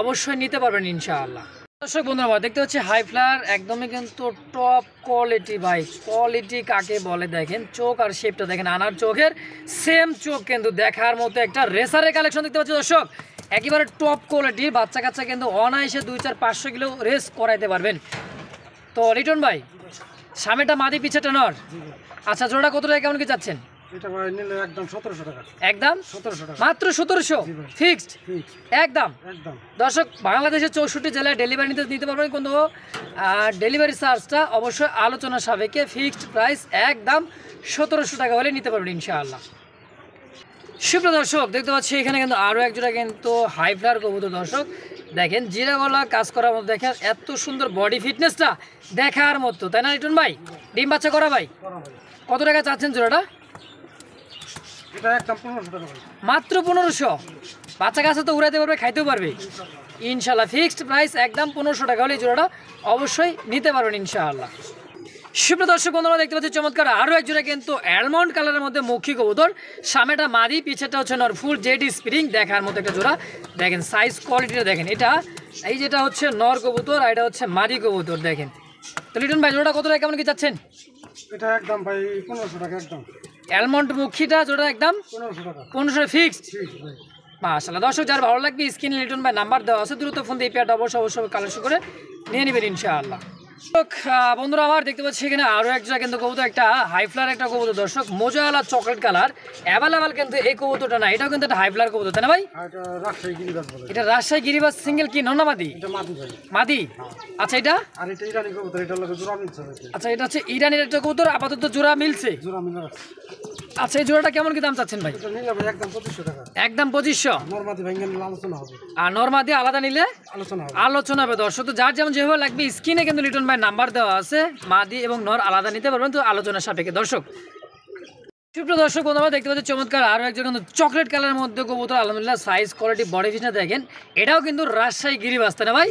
অবশ্যই নিতে পারবেন ইনশাআল্লাহ। দর্শক বন্ধুরা আমার দেখতে হচ্ছে হাই ফ্লার, একদমই কিন্তু টপ কোয়ালিটি ভাই, কোয়ালিটি কাকে বলে দেখেন, চোখ আর শেপটা দেখেন, আনার চোখের সেম চোখ কিন্তু দেখার মতো একটা রেসারের কালেকশন দেখতে পাচ্ছি দর্শক, একেবারে টপ কোয়ালিটির, বাচ্চা কাচ্চা কিন্তু অনায়াসে 200-500 কিলো রেস করাইতে পারবেন। তো রিটন ভাই সামনেটা মাদি পিছেটা নর, আচ্ছা জোড়া কত টাকা কেমন কি চাচ্ছেন? এটা ভাই নিলে একদম 1700 টাকা। একদম 1700 টাকা মাত্র 1700 ফিক্সড ফিক্স একদম। একদম। দর্শক বাংলাদেশের 64 জেলায় ডেলিভারি নিতে পারবেন, কিন্তু ডেলিভারি চার্জটা অবশ্যই আলোচনা সাপেক্ষে। ফিক্সড প্রাইস একদম 1700 টাকা হলে নিতে পারবেন ইনশাআল্লাহ। সুপ্রিয় দর্শক দেখতে পাচ্ছি এখানে কিন্তু আরও এক জোড়া কিন্তু হাই ফ্লায়ার কবুতর। দর্শক দেখেন জিরা গলা কাজ করার মতো, দেখেন এত সুন্দর বডি ফিটনেসটা দেখার মতো, তাই না লিটন ভাই? ডিম বাচ্চা করা ভাই, কত টাকা চাচ্ছেন জোড়াটা? এটা একদম 1500 টাকা ভাই। মাত্র 1500। বাচ্চা কাছে তো উড়াইতে পারবে, খাইতেও পারবে ইনশাল্লাহ। ফিক্সড প্রাইস একদম 1500 টাকা হলে এই জোড়াটা অবশ্যই নিতে পারবেন ইনশাআল্লাহ। সুপ্রিয় দর্শক বন্ধুরা দেখতে পাচ্ছি চমৎকার আরও এক জোড়া কিন্তু অ্যালমন্ড কালারের মধ্যে মক্ষী কবুতর। সামনেটা মাদি, পিছেটা হচ্ছে নর, ফুল জেডি স্প্রিং দেখার মতো একটা জোড়া। দেখেন সাইজ কোয়ালিটিটা দেখেন, এটা এই যেটা হচ্ছে নর কবুতর আর এটা হচ্ছে মাদি কবুতর। দেখেন তো লিটন ভাই জোড়া কত টাকা কেমন কি চাচ্ছেন? এটা একদম ভাই 1500 টাকা একদম। অ্যালমন্ড মক্ষীটা জোড়া একদম 1500 টাকা 1500 ফিক্সড। ফিক্স ভাই। মাশাআল্লাহ। দর্শক যার ভালো লাগবে স্ক্রিনে লিটন ভাই নাম্বার দেওয়া আছে, দ্রুত ফোন দিয়ে এই পেয়ারটা অবশ্যই কালেকশন করে নিয়ে নেবেন ইনশাআল্লাহ। বন্ধুরা আমার দেখতে পাচ্ছি এখানে আরও এক জোড়া কিন্তু কবুতর, একটা হাই ফ্লায়ার একটা কবুতর। দর্শক মোজাওয়ালা চকলেট কালার অ্যাভেলেবেল, কিন্তু এই কবুতরটা না, এটাও কিন্তু একটা হাই ফ্লায়ার কবুতর, তাই না ভাই? এটা রাজশাহী গিরিবাজ বলে। এটা রাজশাহী গিরিবাজ সিঙ্গেল কি নর না মাদি? এটা মাদি ভাই। মাদি। আচ্ছা এটা? আর এটা ইরানি কবুতর, এটা লাগে জোড়া মিলছে ভাই। আচ্ছা এটা হচ্ছে ইরানের একটা কবুতর, আপাতত জোড়া মিলছে। জোড়া মিলে রাখছে। আচ্ছা এই জোড়াটা কেমন কি দাম চাচ্ছেন ভাই? এটা নিলে ভাই একদম 2500 টাকা। একদম 2500। নরমাদি ভাঙ্গা নিলে আলোচনা হবে। আর নরমাদি আলাদা নিলে আলোচনা হবে। আলোচনা হবে। দর্শক তো যার যেমন যেভাবে লাগবে স্ক্রিনে কিন্তু লিটন ভাই নাম্বার দেওয়া আছে, মাদি এবং নর আলাদা নিতে পারবেন, তো আলোচনা সাপেক্ষে। দর্শক সুপ্রিয় দর্শক বন্ধুরা দেখতে পাচ্ছি চমৎকার আরও একজন কিন্তু চকলেট কালারের মধ্যে কবুতর। আলহামদুলিল্লাহ সাইজ কোয়ালিটি বডি ফিটনেস দেখেন, এটাও কিন্তু রাজশাহী গিরিবাজ, তাই না ভাই?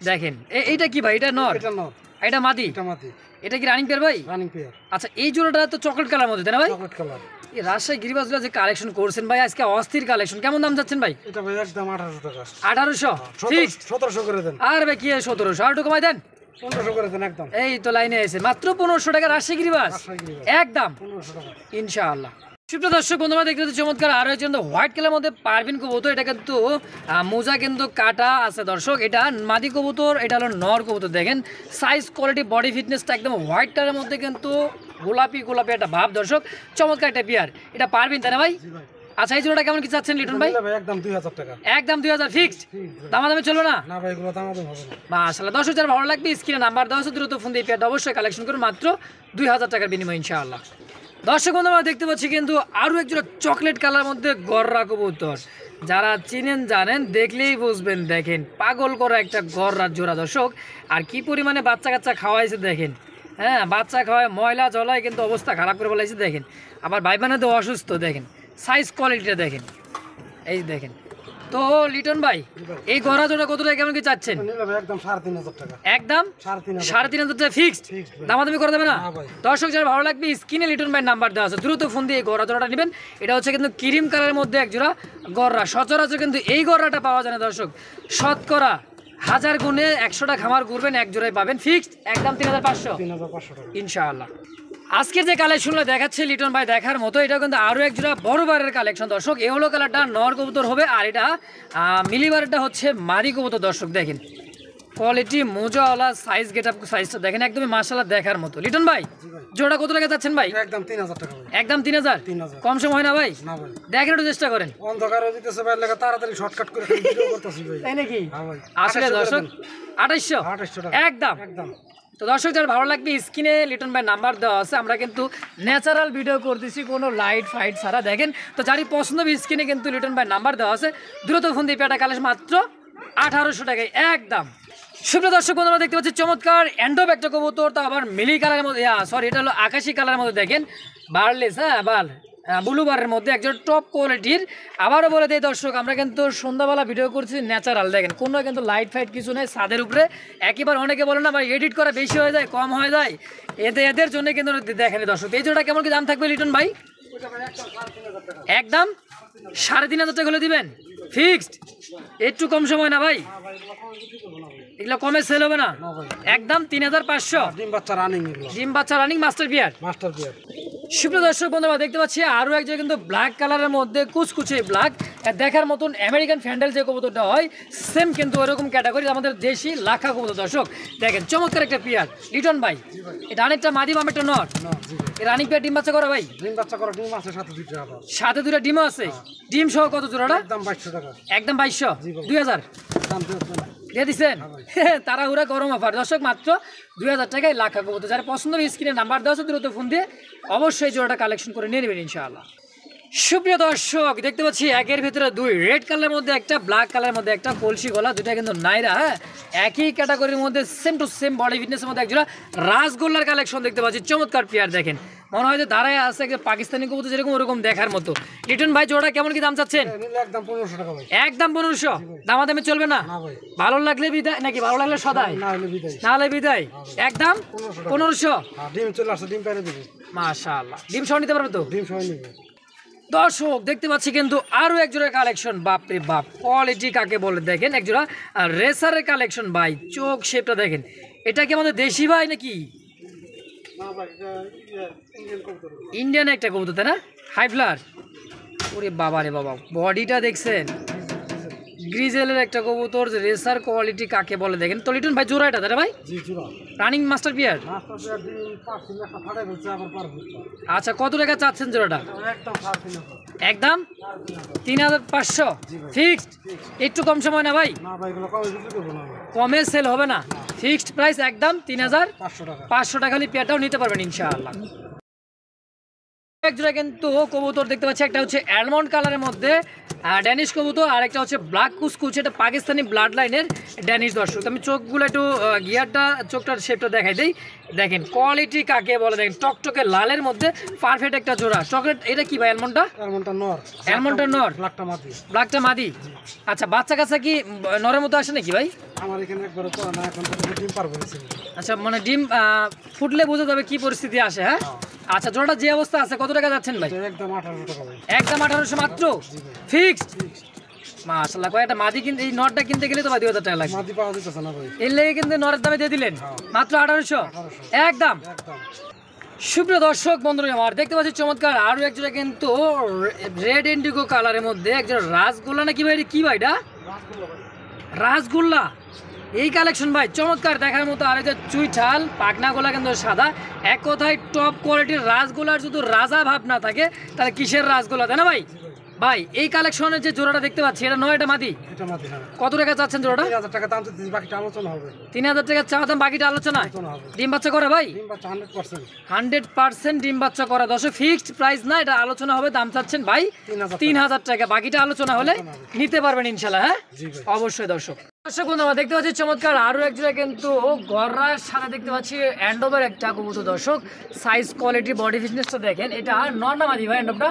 দেখেন এইটা কি ভাই? এটা নর, এটা নর, এটা মাদি। এটা মাদি। এটা কি রানিং পেয়ার ভাই? Running pair. আচ্ছা এই জোড়াটা তো চকলেট কালার মধ্যে, তাই না ভাই? Chocolate colour. এই রাজশাহী গিরিবাজগুলো যে কালেকশন করছেন ভাই আজকে অস্থির কালেকশন। কেমন দাম চাচ্ছেন ভাই? এটা ভাই একদম 1800 টাকা। 1800 ফিক্সড। 1700 করে দেন। আর ভাই কি 1700 আর একটু কমাই দেন। 1500 করে দেন একদম। এই তো লাইনে এসে মাত্র 1500 টাকা রাজশাহী গিরিবাজ একদম 1500 টাকা ইনশাআল্লাহ। সুপ্রিয় দর্শক বন্ধুরা দেখতে পাচ্ছি চমৎকার আরো একজন হোয়াইট কালার মধ্যে পারভিন কবুতর। এটা কিন্তু মোজা কিন্তু কাটা আছে দর্শক। এটা মাদি কবুতর, এটা হলো নর কবুতর। দেখেন সাইজ কোয়ালিটি বডি ফিটনেসটা একদম হোয়াইট কালারের মধ্যে কিন্তু গোলাপি গোলাপি একটা ভাব দর্শক। চমৎকার একটা পেয়ার, এটা পারভিন তাই না ভাই? আচ্ছা এই জোড়াটা কেমন কি চাচ্ছেন লিটন ভাই? একদম 2000 টাকা। একদম 2000 ফিক্সড। দামাদামি চলবে না? না ভাই এগুলো দামাদামি হবে না। মাশাআল্লাহ। 10,000 ভালো লাগবে স্ক্রিনে নাম্বার দেওয়া আছে, দ্রুত ফোন দিয়ে পেয়ারটা অবশ্যই কালেকশন করুন মাত্র 2000 টাকার বিনিময়ে ইনশাআল্লাহ। দর্শক বন্ধু আমরা দেখতে পাচ্ছি কিন্তু আরও একজোড়া চকলেট কালার মধ্যে গররা কবুতর। যারা চিনেন জানেন, দেখলেই বুঝবেন। দেখেন পাগল করা একটা গররার জোড়া দর্শক। আর কি পরিমাণে বাচ্চা কাচ্চা খাওয়াইছে দেখেন। হ্যাঁ বাচ্চা খাওয়ায় ময়লা জলায় কিন্তু অবস্থা খারাপ করে বলাইছে দেখেন। আবার ভাই বোনেদের অসুস্থ দেখেন, সাইজ কোয়ালিটিটা দেখেন, এই দেখেন। তো লিটন ভাই এই গড়া জোড়া কত টাকা কেমন কি চাচ্ছেন? একদম 3500 টাকা। একদম 3500 টাকা ফিক্সড। দামাদামি করে দেবে না? দর্শক যারা ভালো লাগবে স্ক্রিনে লিটন ভাই নাম্বার দেওয়া আছে, দ্রুত ফোন দিয়ে এই গড়া জোড়াটা নেবেন। এটা হচ্ছে কিন্তু ক্রিম কালারের মধ্যে এক জোড়া গড়া। সচরাচর কিন্তু এই গড়াটা পাওয়া যায় না দর্শক। শতকরা 1000 গুণে 100টা খামার ঘুরবেন এক জোড়ায় পাবেন ফিক্সড একদম 3500 টাকা ইনশাআল্লাহ। আজকের যে কালেকশনগুলো দেখাচ্ছে লিটন ভাই দেখার মতো, এটা কিন্তু আরও এক জোড়া বড় বারের কালেকশন দর্শক। এই হলো কালারটা নর কবুতর হবে, আর এটা মিলিবারটা হচ্ছে মাদি কবুতর দর্শক। দেখেন কোয়ালিটি মোজাওয়ালা সাইজ গেট আপ সাইজটা দেখেন একদমই মাশাআল্লাহ দেখার মতো। লিটন ভাই জোড়া কত টাকা চাচ্ছেন ভাই? একদম 3000 টাকা ভাই। একদম 3000 কম সময় হয় না ভাই? না ভাই দেখেন একটু চেষ্টা করেন। অন্ধকারে দিতেছে ভাই, লাগা তাড়াতাড়ি শর্টকাট করে ভিডিও করতেছি ভাই। তাই নাকি? হ্যাঁ ভাই। আসলে দর্শক 2800 টাকা একদম একদম। তো দর্শক যারা ভালো লাগবে স্ক্রিনে লিটন ভাই নাম্বার দেওয়া আছে। আমরা কিন্তু ন্যাচারাল ভিডিও করতেছি, কোনো লাইট ফাইট ছাড়া। দেখেন তো যারই পছন্দ হবে স্ক্রিনে কিন্তু লিটন ভাই নাম্বার দেওয়া আছে, দ্রুত ফোন দিয়ে পেটা কালেকশন মাত্র 1800 টাকায় একদম। সুপ্রিয় দর্শক বন্ধুরা দেখতে পাচ্ছি চমৎকার অ্যান্ডোব একটা কবুতর, তা আবার মিলি কালারের মধ্যে, সরি এটা হলো আকাশি কালারের মধ্যে। দেখেন বারলেস, হ্যাঁ বাল ব্লু বারের মধ্যে একজন টপ কোয়ালিটির। আবারও বলে দেয় দর্শক আমরা কিন্তু সন্ধ্যাবেলা ভিডিও করছি ন্যাচারাল। দেখেন কোনো কিন্তু লাইট ফাইট কিছু নেই, ছাদের উপরে একেবারে। অনেকে বলে না ভাই এডিট করা বেশি হয়ে যায় কম হয়ে যায়, এদের জন্য কিন্তু দেখেনি দর্শক। এই জোড়া কেমন কি দাম থাকবে লিটন ভাই? একদম 3500 টাকা হলে দিবেন ফিক্সড। একটু কম সময় না ভাই? এগুলো কমে সেল হবে না? একদম 3500। ডিম বাচ্চা রানিং, এগুলো ডিম বাচ্চা রানিং মাস্টার বিয়ার। মাস্টার বিয়ার। সুপ্রিয় দর্শক বন্ধুরা দেখতে পাচ্ছি আরও একজন কিন্তু ব্ল্যাক কালারের মধ্যে কুচকুচে ব্ল্যাক দেখার মতন আমেরিকান ফ্যান্ডেল যে কবুতরটা হয় সেম কিন্তু ওরকম ক্যাটাগরি আমাদের দেশি লাখা কবুতর। দর্শক দেখেন চমৎকার একটা পেয়ার লিটন ভাই, এটা অনেকটা মাদি বামেরটা নর, রানিং পেয়ার ডিম বাচ্চা করা ভাই, ডিম বাচ্চা করা ডিম আছে সাথে দুইটা আবার, সাথে দুইটা ডিমও আছে। ডিম সহ কত জোড়াটা? একদম 2200 টাকা। একদম 2200, 2000 দাম দিচ্ছেন দিয়ে দিচ্ছেন। তাড়াহুড়া গরম অফার দর্শক, মাত্র 2000 টাকায় লাখা কবুতর। যারা পছন্দ স্ক্রিনে নাম্বার দেওয়া আছে দ্রুত ফোন দিয়ে অবশ্যই জোড়াটা কালেকশন করে নিয়ে নেবেন ইনশাআল্লাহ। সুপ্রিয় দর্শক দেখতে পাচ্ছি একের ভিতরে দুই, রেড কালারের মধ্যে একটা, ব্ল্যাক কালারের মধ্যে একটা, কলসি গলা, দুটা কিন্তু নাইরা। হ্যাঁ, একই ক্যাটাগরির মধ্যে সেম টু সেম বডি ফিটনেসের মধ্যে একজোড়া রাসগোল্লার কালেকশন দেখতে পাচ্ছি। চমৎকার পেয়ার দেখেন, মনে হয় যে দাঁড়ায় আছে একটা পাকিস্তানি কবুতর যেরকম ওরকম দেখার মতো। লিটন ভাই জোড়া কেমন কি দাম চাচ্ছেন? একদম 1500 টাকা ভাই। একদম 1500, দামাদামি চলবে না? ভালো লাগলে বিদায় নাকি ভালো লাগলে সদাই? না হলে বিদায়। না হলে বিদায়। একদম 1500। ডিম চলে আসছে, ডিম পেরে দিবে মাশাআল্লাহ, ডিম সহ নিতে পারবে তো? ডিম সহ নিবে। দর্শক দেখতে পাচ্ছি কিন্তু আরো এক জোড়া কালেকশন, বাপরে বাপ, কোয়ালিটি কাকে বলে দেখেন। এক জোড়া রেসারের কালেকশন ভাই, চোখ শেপটা দেখেন। এটা কি আমাদের দেশি ভাই নাকি ইন্ডিয়ান একটা কবুতর, তাই না? হাই ফ্লার, ওরে বাবা রে বাবা, বডিটা দেখছেন, গ্রিজেলের একটা কবুতর। রেসার কোয়ালিটি কাকে বলে দেখেন। তো লিটন ভাই জোড়া এটা তাই না ভাই? জি জোড়া running master pair. Master pair ডিম পাচ্ছি না, ফাটাই বলছে আবার পারবে। আচ্ছা, কত টাকা চাচ্ছেন জোড়াটা? একদম 3500। একদম 3500 ফিক্সড। একটু কম সময় না ভাই? না ভাই, এগুলো কমে বিক্রি করব না, কমে সেল হবে না, ফিক্সড প্রাইস একদম 3500 টাকা। 500 টাকা হলে পেয়ারটাও নিতে পারবেন ইনশাআল্লাহ। এক জোড়া কিন্তু কবুতর দেখতে পাচ্ছি, একটা হচ্ছে অ্যালমন্ড কালারের মধ্যে ড্যানিশ কবুতর, আর একটা হচ্ছে ব্ল্যাক কুচকুচ, এটা পাকিস্তানি ব্লাড লাইনের ড্যানিশ। দর্শক আমি চোখগুলো একটু গিয়ারটা চোখটার শেপটা দেখাই দিই, দেখেন কোয়ালিটি কাকে বলে দেখেন। টকটকে লালের মধ্যে পারফেক্ট একটা জোড়া চকলেট। এটা কি ভাই অ্যালমন্ডটা? অ্যালমন্ডটা নর। অ্যালমন্ডটা নর, ব্ল্যাকটা মাদি। ব্ল্যাকটা মাদি। আচ্ছা, বাচ্চা কাচ্চা কি নরের মতো আসে নাকি ভাই? আমার এখানে একবার তো না, এখন তো ডিম পারবো। আচ্ছা, মানে ডিম ফুটলে বোঝা যাবে কি পরিস্থিতি আসে। হ্যাঁ, আচ্ছা, জোড়াটা যে অবস্থা আছে কত টাকা যাচ্ছেন ভাই? একদম 1800 টাকা ভাই। একদম 1800 মাত্র ফিক্সড। মাশাআল্লাহ, কয়টা মাদি কিনতে, এই নটটা কিনতে গেলে তো ভাই 2000 টাকা লাগবে। মাদি পাওয়া যেতেছে না ভাই। এর লেগে কিন্তু নরের দামে দিয়ে দিলেন মাত্র 1800 একদম। সুপ্রিয় দর্শক বন্ধুরা আমার দেখতে পাচ্ছি চমৎকার আরো এক জোড়া কিন্তু রেড ইন্ডিগো কালারের মধ্যে একজোড়া রাসগোল্লা নাকি ভাই? কি ভাই এটা? রাসগোল্লা। এই কালেকশন ভাই চমৎকার দেখার মতো। আর এটা চুইঠাল পাকনা গোলা কিন্তু সাদা, এক কথায় টপ কোয়ালিটির রাসগোলার যদি রাজা ভাব না থাকে তাহলে কিসের রাসগোলা, তাই না ভাই? ভাই এই কালেকশনের যে জোড়াটা দেখতে পাচ্ছি এটা নয়, এটা মাদি। এটা মাদি। কত টাকা চাচ্ছেন জোড়াটা? 3000 টাকা দাম চাচ্ছি, বাকিটা আলোচনা হবে। 3000 টাকা চাওয়া দাম, বাকিটা আলোচনা। ডিম বাচ্চা করে ভাই? ডিম বাচ্চা 100%। 100% ডিম বাচ্চা করা। দর্শক ফিক্সড প্রাইস না, এটা আলোচনা হবে। দাম চাচ্ছেন ভাই 3000 টাকা, বাকিটা আলোচনা হলে নিতে পারবেন ইনশাআল্লাহ। হ্যাঁ অবশ্যই। দর্শক বন্ধুরা দেখতে পাচ্ছি চমৎকার আরো এক জোড়া কিন্তু গররার সাথে দেখতে পাচ্ছি অ্যান্ডোভার একটা কবুতর। দর্শক সাইজ কোয়ালিটি বডি ফিটনেসটা দেখেন। এটা নর না মাদি ভাই? অ্যান্ডোভটা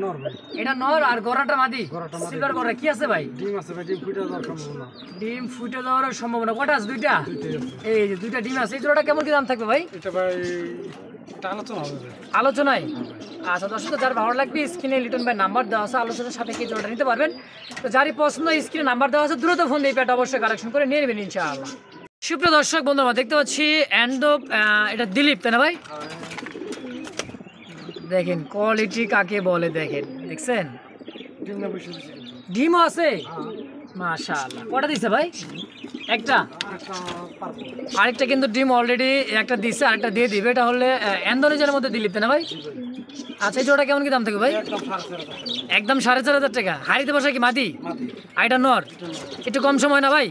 নর ভাই। এটা নর আর গরাটা মাদি। সিলভার গরা কি আছে ভাই? ডিম আছে ভাই, ডিম ফুটে যাওয়ার সম্ভাবনা। ডিম ফুটে যাওয়ার সম্ভাবনা কটা আছে? দুইটা। এই যে দুইটা ডিম আছে। এই জোড়াটা কেমন কি দাম থাকবে ভাই? এটা ভাই এটা আলোচনা হবে। আলোচনায়? আচ্ছা দর্শক, যার ভালো লাগবে স্ক্রিনে লিটন ভাই নাম্বার দেওয়া আছে, আলোচনার সাপেক্ষে জোড়াটা নিতে পারবেন। তো যারই পছন্দ স্ক্রিনে নাম্বার দেওয়া আছে দ্রুত ফোন দিয়ে পেটা অবশ্যই কালেকশন করে নিয়ে নেবেন ইনশাআল্লাহ। সুপ্রিয় দর্শক বন্ধুরা দেখতে পাচ্ছি অ্যান্ডোভ, এটা দিলীপ তাই না ভাই? দেখেন কোয়ালিটি কাকে বলে দেখেন, দেখছেন ডিমও আছে। মাশাআল্লাহ, কটা দিছে ভাই? একটা। আরেকটা কিন্তু ডিম অলরেডি একটা দিচ্ছে, আরেকটা দিয়ে দিবে। এটা হলে ইন্দোনেশিয়ার মধ্যে দিলীপ তাই না ভাই? আচ্ছা, এই জোড়া কেমন কি দাম থাকবে ভাই? একদম 4500 টাকা। হারিতে বসা কি মাদি? আর এটা নর। একটু কম সময় না ভাই?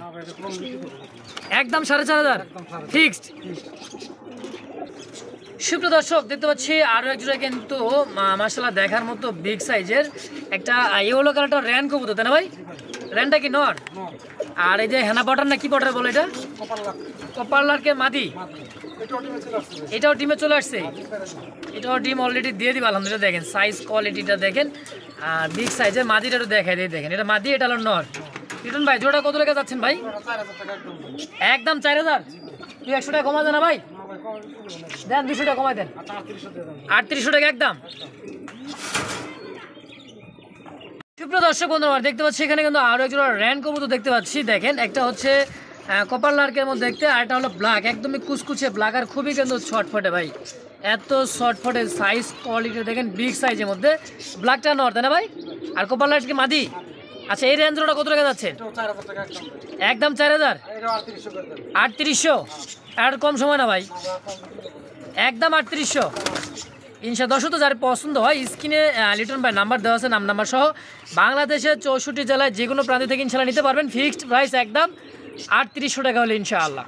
একদম 4500 ফিক্সড। সুপ্রিয় দর্শক দেখতে পাচ্ছি আরো এক জোড়া কিন্তু মাশাআল্লাহ দেখার মতো বিগ সাইজের একটা ইয়েলো কালারটা র্যান কবুতর তাই না ভাই? র্যানটা কি নর? আর এই যে হেনা বটার না কি বটার বলে এটা? কপারলারকে মাদি। এটাও ডিমে চলে আসছে। এটাও ডিম অলরেডি দিয়ে দিবে আলহামদুলিল্লাহ। দেখেন সাইজ কোয়ালিটিটা দেখেন, আর বিগ সাইজের মাদিটা একটু দেখাই দিয়ে দেখেন। এটা মাদি, এটা হলো নর। লিটন ভাই জোড়া কত টাকা যাচ্ছেন ভাই? একদম 4000। 100 টাকা কমা দেন না ভাই? দেন 200 টাকা কমাই দেন। 3800 টাকা একদম। সুপ্রিয় দর্শক বন্ধুরা দেখতে পাচ্ছি এখানে কিন্তু আরো একজন র্যান কবুতর দেখতে পাচ্ছি। দেখেন একটা হচ্ছে কপার লার্কের মধ্যে দেখতে, আর এটা হলো ব্ল্যাক, একদমই কুচকুচে ব্ল্যাক আর খুবই কিন্তু ছটফটে ভাই, এত ছটফটে সাইজ কোয়ালিটি দেখেন, বিগ সাইজের মধ্যে। ব্ল্যাকটা নর তাই না ভাই? আর কপার লার্ক কি মাদি? আচ্ছা এই রেঞ্জটা কত টাকা যাচ্ছে? একদম 4000, 3800, আর কম সময় না ভাই, একদম 3800। দর্শক তো যার পছন্দ হয় স্ক্রিনে লিটন ভাই নাম্বার দেওয়া আছে, নাম্বার সহ বাংলাদেশের 64 জেলায় যে কোনো প্রান্তে থেকে ইনশাল্লাহ নিতে পারবেন। ফিক্সড প্রাইস একদম 3800 টাকা হলে ইনশাআল্লাহ।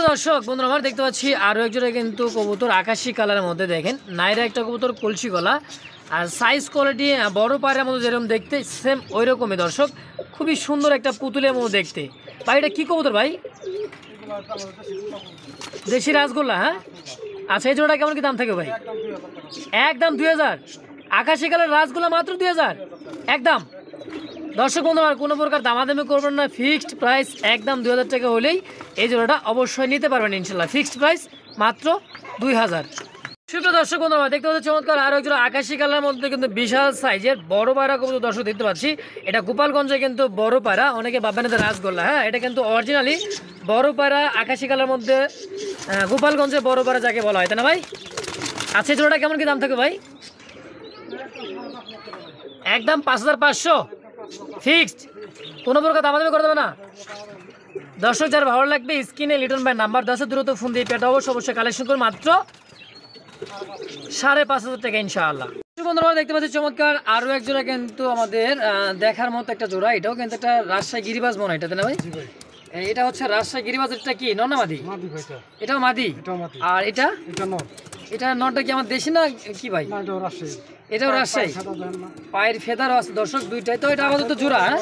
দর্শক বন্ধুরা আমার দেখতে পাচ্ছি আরও একজোড়া কিন্তু কবুতর আকাশি কালারের মধ্যে, দেখেন নাইরা একটা কবুতর কলসি গলা, আর সাইজ কোয়ালিটি বড় পায়রার মতো যেরকম দেখতে সেম ওই রকমই দর্শক, খুবই সুন্দর একটা পুতুলের মতো দেখতে। ভাই এটা কী কবুতর ভাই? দেশি রাসগোল্লা, হ্যাঁ। আচ্ছা এই জোড়াটা কেমন কি দাম থাকে ভাই? একদম 2000, আকাশি কালার রাসগোল্লা মাত্র 2000 একদম। দর্শক বন্ধু আর কোনো প্রকার দামাদামি করবেন না, ফিক্সড প্রাইস একদম 2000 টাকা হলেই এই জোড়াটা অবশ্যই নিতে পারবেন ইনশাল্লাহ। ফিক্সড প্রাইস মাত্র 2000। সুপ্রিয় দর্শক বন্ধু দেখতে পাচ্ছি চমৎকার আরও একজন আকাশি কালারের মধ্যে কিন্তু বিশাল সাইজের বড় পায়রা কবুতর দর্শক দেখতে পাচ্ছি। এটা গোপালগঞ্জে কিন্তু বড় পায়রা, অনেকে ভাববেন এটা রাসগোল্লা, হ্যাঁ এটা কিন্তু অরিজিনালি বড় পায়রা আকাশি কালারের মধ্যে, গোপালগঞ্জে বড় পায়রা যাকে বলা হয় তাই না ভাই? আচ্ছা জোড়াটা কেমন কি দাম থাকে ভাই? একদম 5500 ফিক্সড, কোনো প্রকার দামাদামি করে দেবে না। দর্শক যার ভালো লাগবে স্ক্রিনে লিটন ভাই নাম্বার 10 দ্রুত ফোন দিয়ে পেটা অবশ্যই কালেকশন করে মাত্র 5500 টাকা ইনশাআল্লাহ। বন্ধুরা দেখতে পাচ্ছি চমৎকার আরও এক জোড়া কিন্তু আমাদের দেখার মতো একটা জোড়া, এটাও কিন্তু একটা রাজশাহী গিরিবাজ মনে হয় এটা না ভাই? এটা হচ্ছে রাজশাহী গিরিবাজ, এটা কি নর না মাদি? এটাও মাদি। আর এটা এটা নরটা কি আমার দেশি না কি ভাই? এটাও রাজশাহী, পায়ের ফেদারও আছে দর্শক দুইটাই। তো এটা আপাতত জোড়া, হ্যাঁ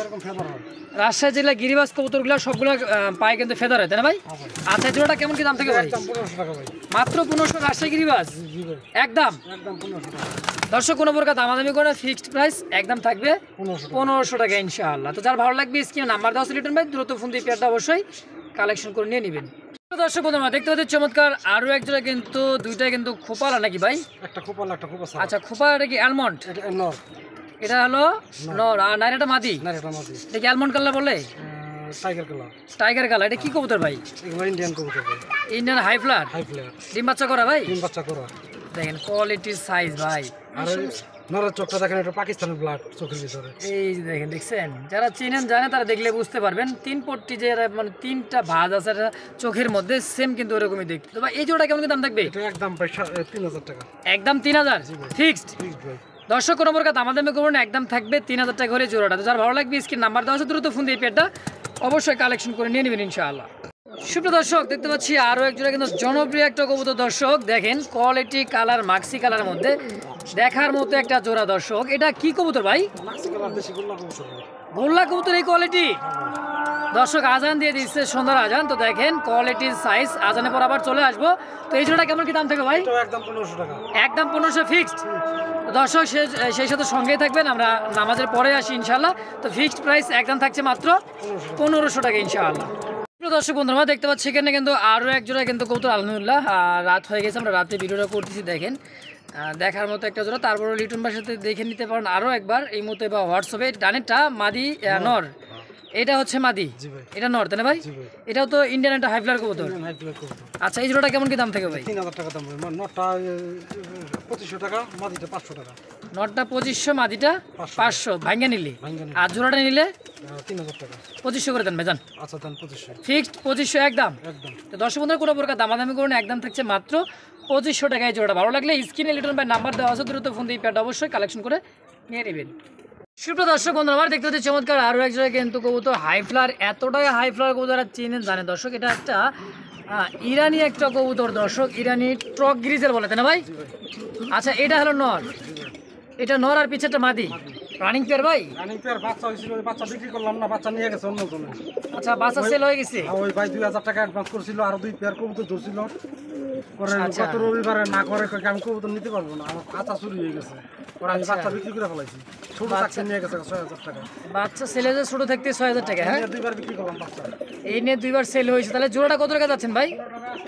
রাজশাহী জেলা গিরিবাজ কবুতরগুলো সবগুলো পায়ে কিন্তু ফেদার হয় তাই না ভাই? আচ্ছা জোড়াটা কেমন কি দাম থাকে ভাই? মাত্র 1500 রাজশাহী গিরিবাজ একদম। দর্শক কোনো প্রকার দামাদামি করে ফিক্সড প্রাইস একদম থাকবে 1500 টাকা ইনশাআল্লাহ। তো যার ভালো লাগবে স্ক্রিনে নাম্বার দেওয়া আছে লিটন ভাই, দ্রুত ফোন দিয়ে পেয়ারটা অবশ্যই কালেকশন করে নিয়ে নেবেন। দর্শক বন্ধুরা দেখতে পাচ্ছি চমৎকার আরো এক জোড়া কিন্তু দুইটাই কিন্তু খোপালা নাকি ভাই? একটা খোপালা একটা খোপা। আচ্ছা খোপা এটা কি অ্যালমন্ড? এটা নর, এটা হলো নর, আর নাইরাটা মাদি। নাইরাটা মাদি। এটা কি অ্যালমন্ড কালার বলে? Tiger colour. Tiger colour. এটা কি কবুতর ভাই? এগুলো ইন্ডিয়ান কবুতর ভাই। Indian high flyer. High flyer. ডিম বাচ্চা করা ভাই? ডিম বাচ্চা করা। দেখেন কোয়ালিটির সাইজ ভাই। আর নরের চোখটা দেখেন, এটা পাকিস্তানের ব্লাড চোখের ভিতরে। এই যে দেখেন, দেখছেন যারা চিনেন জানে তারা দেখলে বুঝতে পারবেন। তিন পট্টি যে মানে তিনটা ভাঁজ আছে চোখের মধ্যে, সেম কিন্তু ওরকমই দেখতে। তো ভাই এই জোড়া কেমন দাম থাকবে? এটা একদম 3000 টাকা। একদম 3000 ফিক্সড। দর্শক কোনো প্রকার দামাদামি করবেন, একদম থাকবে 3000 টাকা করে জোড়াটা। তো যার ভালো লাগবে স্ক্রিন নাম্বার দেওয়া আছে, দ্রুত ফোন দিয়ে পেটটা অবশ্যই কালেকশন করে নিয়ে নেবেন ইনশাআল্লাহ। সুপ্রিয় দর্শক দেখতে পাচ্ছি আরও এক জোড়া কিন্তু জনপ্রিয় একটা কবুতর দর্শক, দেখেন কোয়ালিটি কালার মাক্সি কালার মধ্যে দেখার মতো একটা জোড়া দর্শক। এটা কি কবুতর ভাই? গোল্লা কবুতর। এই কোয়ালিটি দর্শক আজান দিয়ে দিচ্ছে সুন্দর আজান। তো দেখেন কোয়ালিটির সাইজ, আজানের পর আবার চলে আসবো। তো এই জোড়াটা কেমন কি দাম থাকে ভাই? একদম 1500 টাকা। একদম 1500 ফিক্সড। দর্শক সেই সাথে সঙ্গেই থাকবেন, আমরা নামাজের পরে আসি ইনশাআল্লাহ। তো ফিক্সড প্রাইস একদম থাকছে মাত্র 1500 টাকা ইনশাআল্লাহ। দর্শক বন্ধুরা দেখতে পাচ্ছি এখানে কিন্তু আরও এক জোড়া কিন্তু কবুতর আলহামদুলিল্লাহ রাত হয়ে গেছে, আমরা রাতে ভিডিওটা করতেছি। দেখেন দেখার মতো একটা জোড়া। তারপরে লিটন ভাইয়ের সাথে দেখে নিতে পারেন আরও একবার এই মতো বা হোয়াটসঅ্যাপে। ডানেরটা মাদি নর, এটা হচ্ছে মাদি, এটা নর তাই না ভাই? এটাও তো ইন্ডিয়ান একটা হাই ফ্লার কবুতর। আচ্ছা এই জোড়াটা কেমন কি দাম থাকে ভাই? 3000 টাকা দাম। নরটা 2500 টাকা, মাদিটা 500 টাকা। নরটা 2500, মাদিটা 500 ভাঙ্গা নিলে, আর জোড়াটা নিলে 3000 টাকা। 2500 করে দেন ভাই, জান। আচ্ছা দেন 2500 ফিক্সড। 2500 একদম। তো দর্শক বন্ধুরা কোনো প্রকার দামাদামি করুন, একদম থাকছে মাত্র 2500 টাকায় জোড়াটা। ভালো লাগলে স্ক্রিনে লিটন ভাই নাম্বার দেওয়া আছে, দ্রুত ফোন দিয়ে প্যাডটা অবশ্যই কালেকশন করে নিয়ে নেবেন। সুপ্রিয় দর্শক বন্ধুরা আমার দেখতে হচ্ছে চমৎকার আরও এক জায়গায় কিন্তু কবুতর হাই ফ্লার, এতটাই হাই ফ্লার কবুতর চিনেন জানেন দর্শক। এটা একটা ইরানি একটা কবুতর দর্শক, ইরানি ট্রক গ্রিজেল বলে তাই না ভাই? আচ্ছা এটা হলো নর, এটা নর আর পিছেরটা মাদি। রানিং পেয়ার ভাই? Running pair. বাচ্চা হয়েছিল, ওই বাচ্চা বিক্রি করলাম না, বাচ্চা নিয়ে গেছে অন্য জনে। আচ্ছা বাচ্চা সেল হয়ে গেছে? ওই ভাই 2000 টাকা অ্যাডভান্স করছিল, আর 2 পেয়ার কবুতর ধরছিল। পরে গত রবিবারে না করে আমি কবুতর নিতে পারবো না, আমার খাতা চুরি হয়ে গেছে। পরে আমি বাচ্চা বিক্রি করে ফেলাইছি। ছোট থাকতে নিয়ে গেছে 6000 টাকা। বাচ্চা সেল হয়েছে ছোট থাকতে 6000 টাকা। হ্যাঁ দুইবার বিক্রি করলাম বাচ্চা, এই নিয়ে দুইবার সেল হয়েছে। তাহলে জোড়াটা কত টাকা যাচ্ছেন ভাই?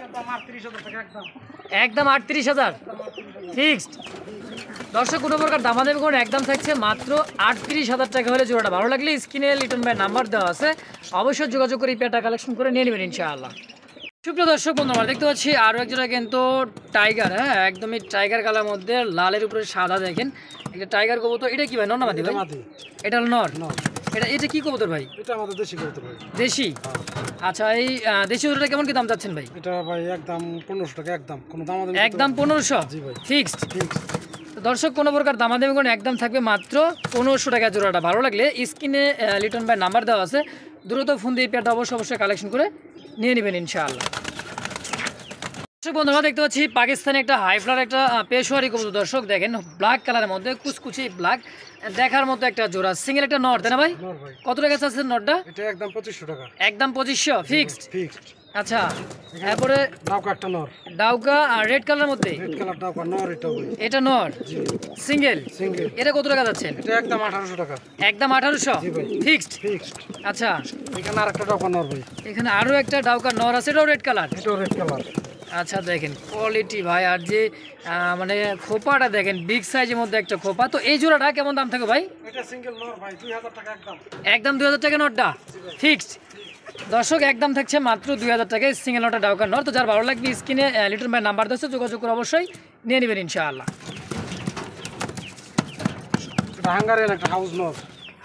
একদম 38000 টাকা। একদম 38000 ফিক্সড। দর্শক কোনো প্রকার দামাদামি করে একদম থাকছে মাত্র 38,000 টাকা হলে জোড়াটা ভালো লাগলে স্ক্রিনে লিটন ভাই নাম্বার দেওয়া আছে, অবশ্যই যোগাযোগ করে এই পেয়ারটা কালেকশন করে নিয়ে নেবেন ইনশাআল্লাহ। সুপ্রিয় দর্শক বন্ধু আমরা দেখতে পাচ্ছি আরও এক জোড়া কিন্তু টাইগার, হ্যাঁ একদমই টাইগার কালার মধ্যে লালের উপরে সাদা দেখেন একটা টাইগার কবুতর। এটা কি ভাই নর না মাদি ভাই? এটা নর। এটা কি কবুতর ভাই? এটা আমাদের দেশি কবুতর ভাই। দেশি? আচ্ছা এই দেশি কবুতরটা কেমন কি দাম চাচ্ছেন ভাই? এটা ভাই একদম 1500 টাকা একদম, কোনো দামাদামি একদম 1500? জি ভাই ফিক্সড। দর্শক কোনো প্রকার দামাদামি করে একদম থাকবে মাত্র 1500 টাকা জোড়াটা। ভালো লাগলে স্ক্রিনে লিটন ভাই নাম্বার দেওয়া আছে, দ্রুত ফোন দিয়ে পেয়ারটা অবশ্যই কালেকশন করে নিয়ে নেবেন ইনশাআল্লাহ। দর্শক বন্ধুরা দেখতে পাচ্ছি পাকিস্তানি একটা হাইফ্লার একটা পেশোয়ারি কবুতর। দর্শক দেখেন ব্ল্যাক কালারের মধ্যে কুচকুচি ব্ল্যাক দেখার মতো একটা জোড়া, সিঙ্গেল একটা নর, তাই না ভাই? কত টাকা আছে নরটা? এটা একদম 2500 টাকা। একদম 2500 ফিক্সড? ফিক্সড। আচ্ছা তারপরে ডাউকা একটা নর, ডাউকা আর রেড কালারের মধ্যে রেড কালার ডাউকা নর, এটা নর সিঙ্গেল। সিঙ্গেল। এটা কত টাকা যাচ্ছেন? এটা একদম 1800 টাকা। একদম 1800 ফিক্সড? ফিক্সড। আচ্ছা এখানে আরেকটা ডাউকা নর ভাই, এখানে আরো একটা ডাউকা নর আছে, এটাও রেড কালার? এটাও রেড কালার। আচ্ছা দেখেন কোয়ালিটি ভাই, আর যে মানে খোপাটা দেখেন বিগ সাইজের মধ্যে একটা খোপা। তো এই জোড়াটা কেমন দাম থাকে ভাই? এটা সিঙ্গেল নর ভাই 2000 টাকা একদম। একদম 2000 টাকা নটটা ফিক্সড। দর্শক একদম থাকছে মাত্র 2000 টাকায় সিঙ্গেল নটা ডাউকার নর। তো যার ভালো লাগবে স্ক্রিনে লিটন ভাই নাম্বার দিচ্ছে, যোগাযোগ করে অবশ্যই নিয়ে নেবেন ইনশাআল্লাহ। এটা হাঙ্গারিয়ান একটা হাউস নর,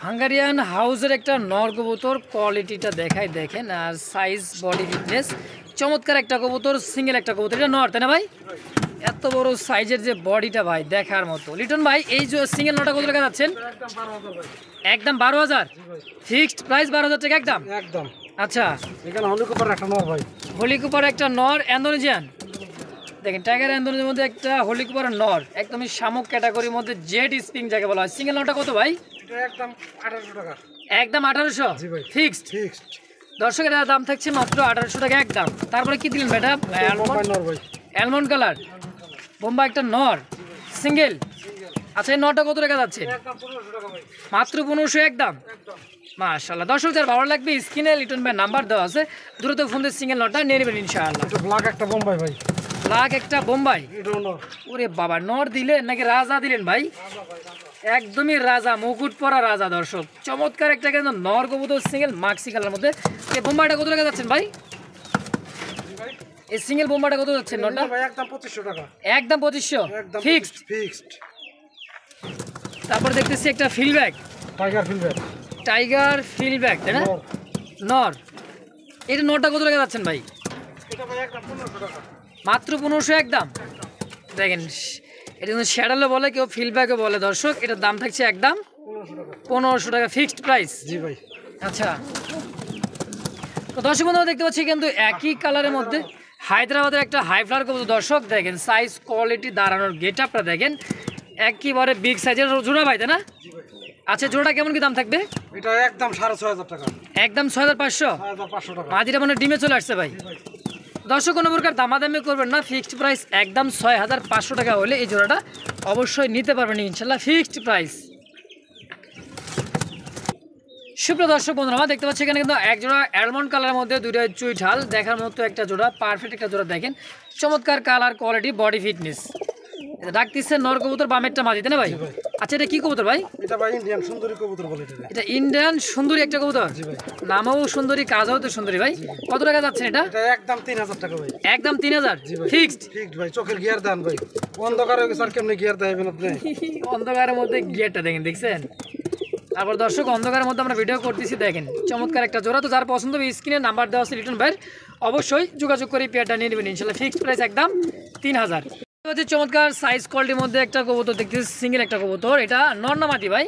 হাঙ্গারিয়ান হাউসের একটা নর কবুতর, কোয়ালিটিটা দেখাই দেখেন, আর সাইজ বডি ফিটনেস চমৎকার একটা কবুতর, সিঙ্গেল একটা কবুতর। এটা নর তাই না ভাই? এত বড় সাইজের যে বডিটা ভাই দেখার মতো। লিটন ভাই এই যে সিঙ্গেল নটা কত টাকা যাচ্ছেন? একদম 12,000 ফিক্সড প্রাইস, 12,000 টাকা একদম। একদম। আচ্ছা এখানে হলিকুপার একটা নর ভাই, হলিকুপার একটা নর ইন্দোনেশিয়ান দেখেন, টাইগার ইন্দোনেশিয়ার মধ্যে একটা হলিকুপার নর, একদমই শামুক ক্যাটাগরির মধ্যে জেড স্প্রিং যাকে বলা হয়। সিঙ্গেল নটা কত ভাই? এটা একদম 1800 টাকা। একদম 1800 ফিক্সড। ফিক্সড। দর্শকের দাম থাকছে মাত্র 1800 টাকা একদম। তারপরে কি দিলেন ম্যাডাম? অ্যালমন্ড কালার বোম্বাই একটা নর সিঙ্গেল। আচ্ছা এই নটা কত টাকা যাচ্ছে? মাত্র 1500 একদম। মাশাআল্লাহ। দর্শক যার ভালো লাগবে স্ক্রিনে লিটন ভাই নাম্বার দেওয়া আছে, দ্রুত ফোন দিয়ে সিঙ্গেল নটা নিয়ে নেবেন ইনশাআল্লাহ। এটা ব্ল্যাক একটা বোম্বাই ভাই, ব্ল্যাক একটা বোম্বাই। এটাও নর। ওরে বাবা, নর দিলেন নাকি রাজা দিলেন ভাই? একদমই রাজা, মুকুট পরা রাজা। দর্শক চমৎকার একটা কিন্তু নর কবুতর সিঙ্গেল মাক্সি কালার মধ্যে। এই বোম্বাইটা কত টাকা যাচ্ছেন ভাই? এই সিঙ্গেল বোম্বাইটা কত যাচ্ছে নরটা? ভাই একদম 2500 টাকা। একদম 2500 ফিক্সড। ফিক্সড। তারপর দেখতেছি একটা ফিলব্যাক, টাইগার ফিলব্যাক। টাইগার ফিলব্যাক তাই না? নর। এটা নরটা কত টাকা যাচ্ছেন ভাই? এটা ভাই একদম 1500 টাকা। মাত্র 1500 একদম। দেখেন এটা কিন্তু শ্যাডালো বলে, কেউ ফিলব্যাকও বলে। দর্শক এটার দাম থাকছে একদম 1500 টাকা ফিক্সড প্রাইস। জি ভাই। আচ্ছা তো দর্শক বন্ধুরা দেখতে পাচ্ছি কিন্তু একই কালারের মধ্যে হায়দ্রাবাদের একটা হাই ফ্লাওয়ার কবুতর। দর্শক দেখেন সাইজ কোয়ালিটি দাঁড়ানোর গেট আপটা দেখেন, একেবারে বিগ সাইজের জোড়া ভাই তাই না? আচ্ছা জোড়া কেমন কি দাম থাকবে? এটা একদম 6500 টাকা। একদম 6500 টাকা। মাদিটা মানে ডিমে চলে আসছে ভাই। দর্শক কোনো প্রকার দামাদামি করবেন না, ফিক্সড প্রাইস একদম 6500 টাকা হলে এই জোড়াটা অবশ্যই নিতে পারবেন ইনশাল্লাহ, ফিক্সড প্রাইস। সুপ্রিয় দর্শক বন্ধুরা আমরা দেখতে পাচ্ছি এখানে কিন্তু এক জোড়া অ্যালমন্ড কালারের মধ্যে দুইটা চুই ঝাল দেখার মতো একটা জোড়া, পারফেক্ট একটা জোড়া। দেখেন চমৎকার কালার কোয়ালিটি বডি ফিটনেস। ডাকতেছে নর কবুতর, বামেরটা মাদি তাই না ভাই? আচ্ছা এটা কি কবুতর ভাই? এটা ভাই ইন্ডিয়ান সুন্দরী কবুতর বলে এটা। এটা ইন্ডিয়ান সুন্দরী একটা কবুতর। জি ভাই। নামও সুন্দরী, কাজও তো সুন্দরী ভাই। কত টাকা যাচ্ছে এটা? এটা একদম 3000 টাকা ভাই। একদম 3000 ফিক্সড। ফিক্সড ভাই। চোখের গিয়ার দেন ভাই, অন্ধকারে স্যার কেমনে গিয়ার দেবেন আপনি? অন্ধকারের মধ্যে গিয়ারটা দেখেন, দেখছেন? তারপর দর্শক অন্ধকারের মধ্যে আমরা ভিডিও করতেছি, দেখেন চমৎকার একটা জোড়া। তো যার পছন্দ হবে স্ক্রিনে নাম্বার দেওয়া আছে লিটন ভাইয়ের, অবশ্যই যোগাযোগ করে পেয়ারটা নিয়ে নেবেন ইনশাল্লাহ, ফিক্সড প্রাইস একদম 3000। চমৎকার সাইজ কোয়ালিটির মধ্যে একটা কবুতর দেখতেছি, সিঙ্গেল একটা কবুতর। এটা নর না মাদি ভাই?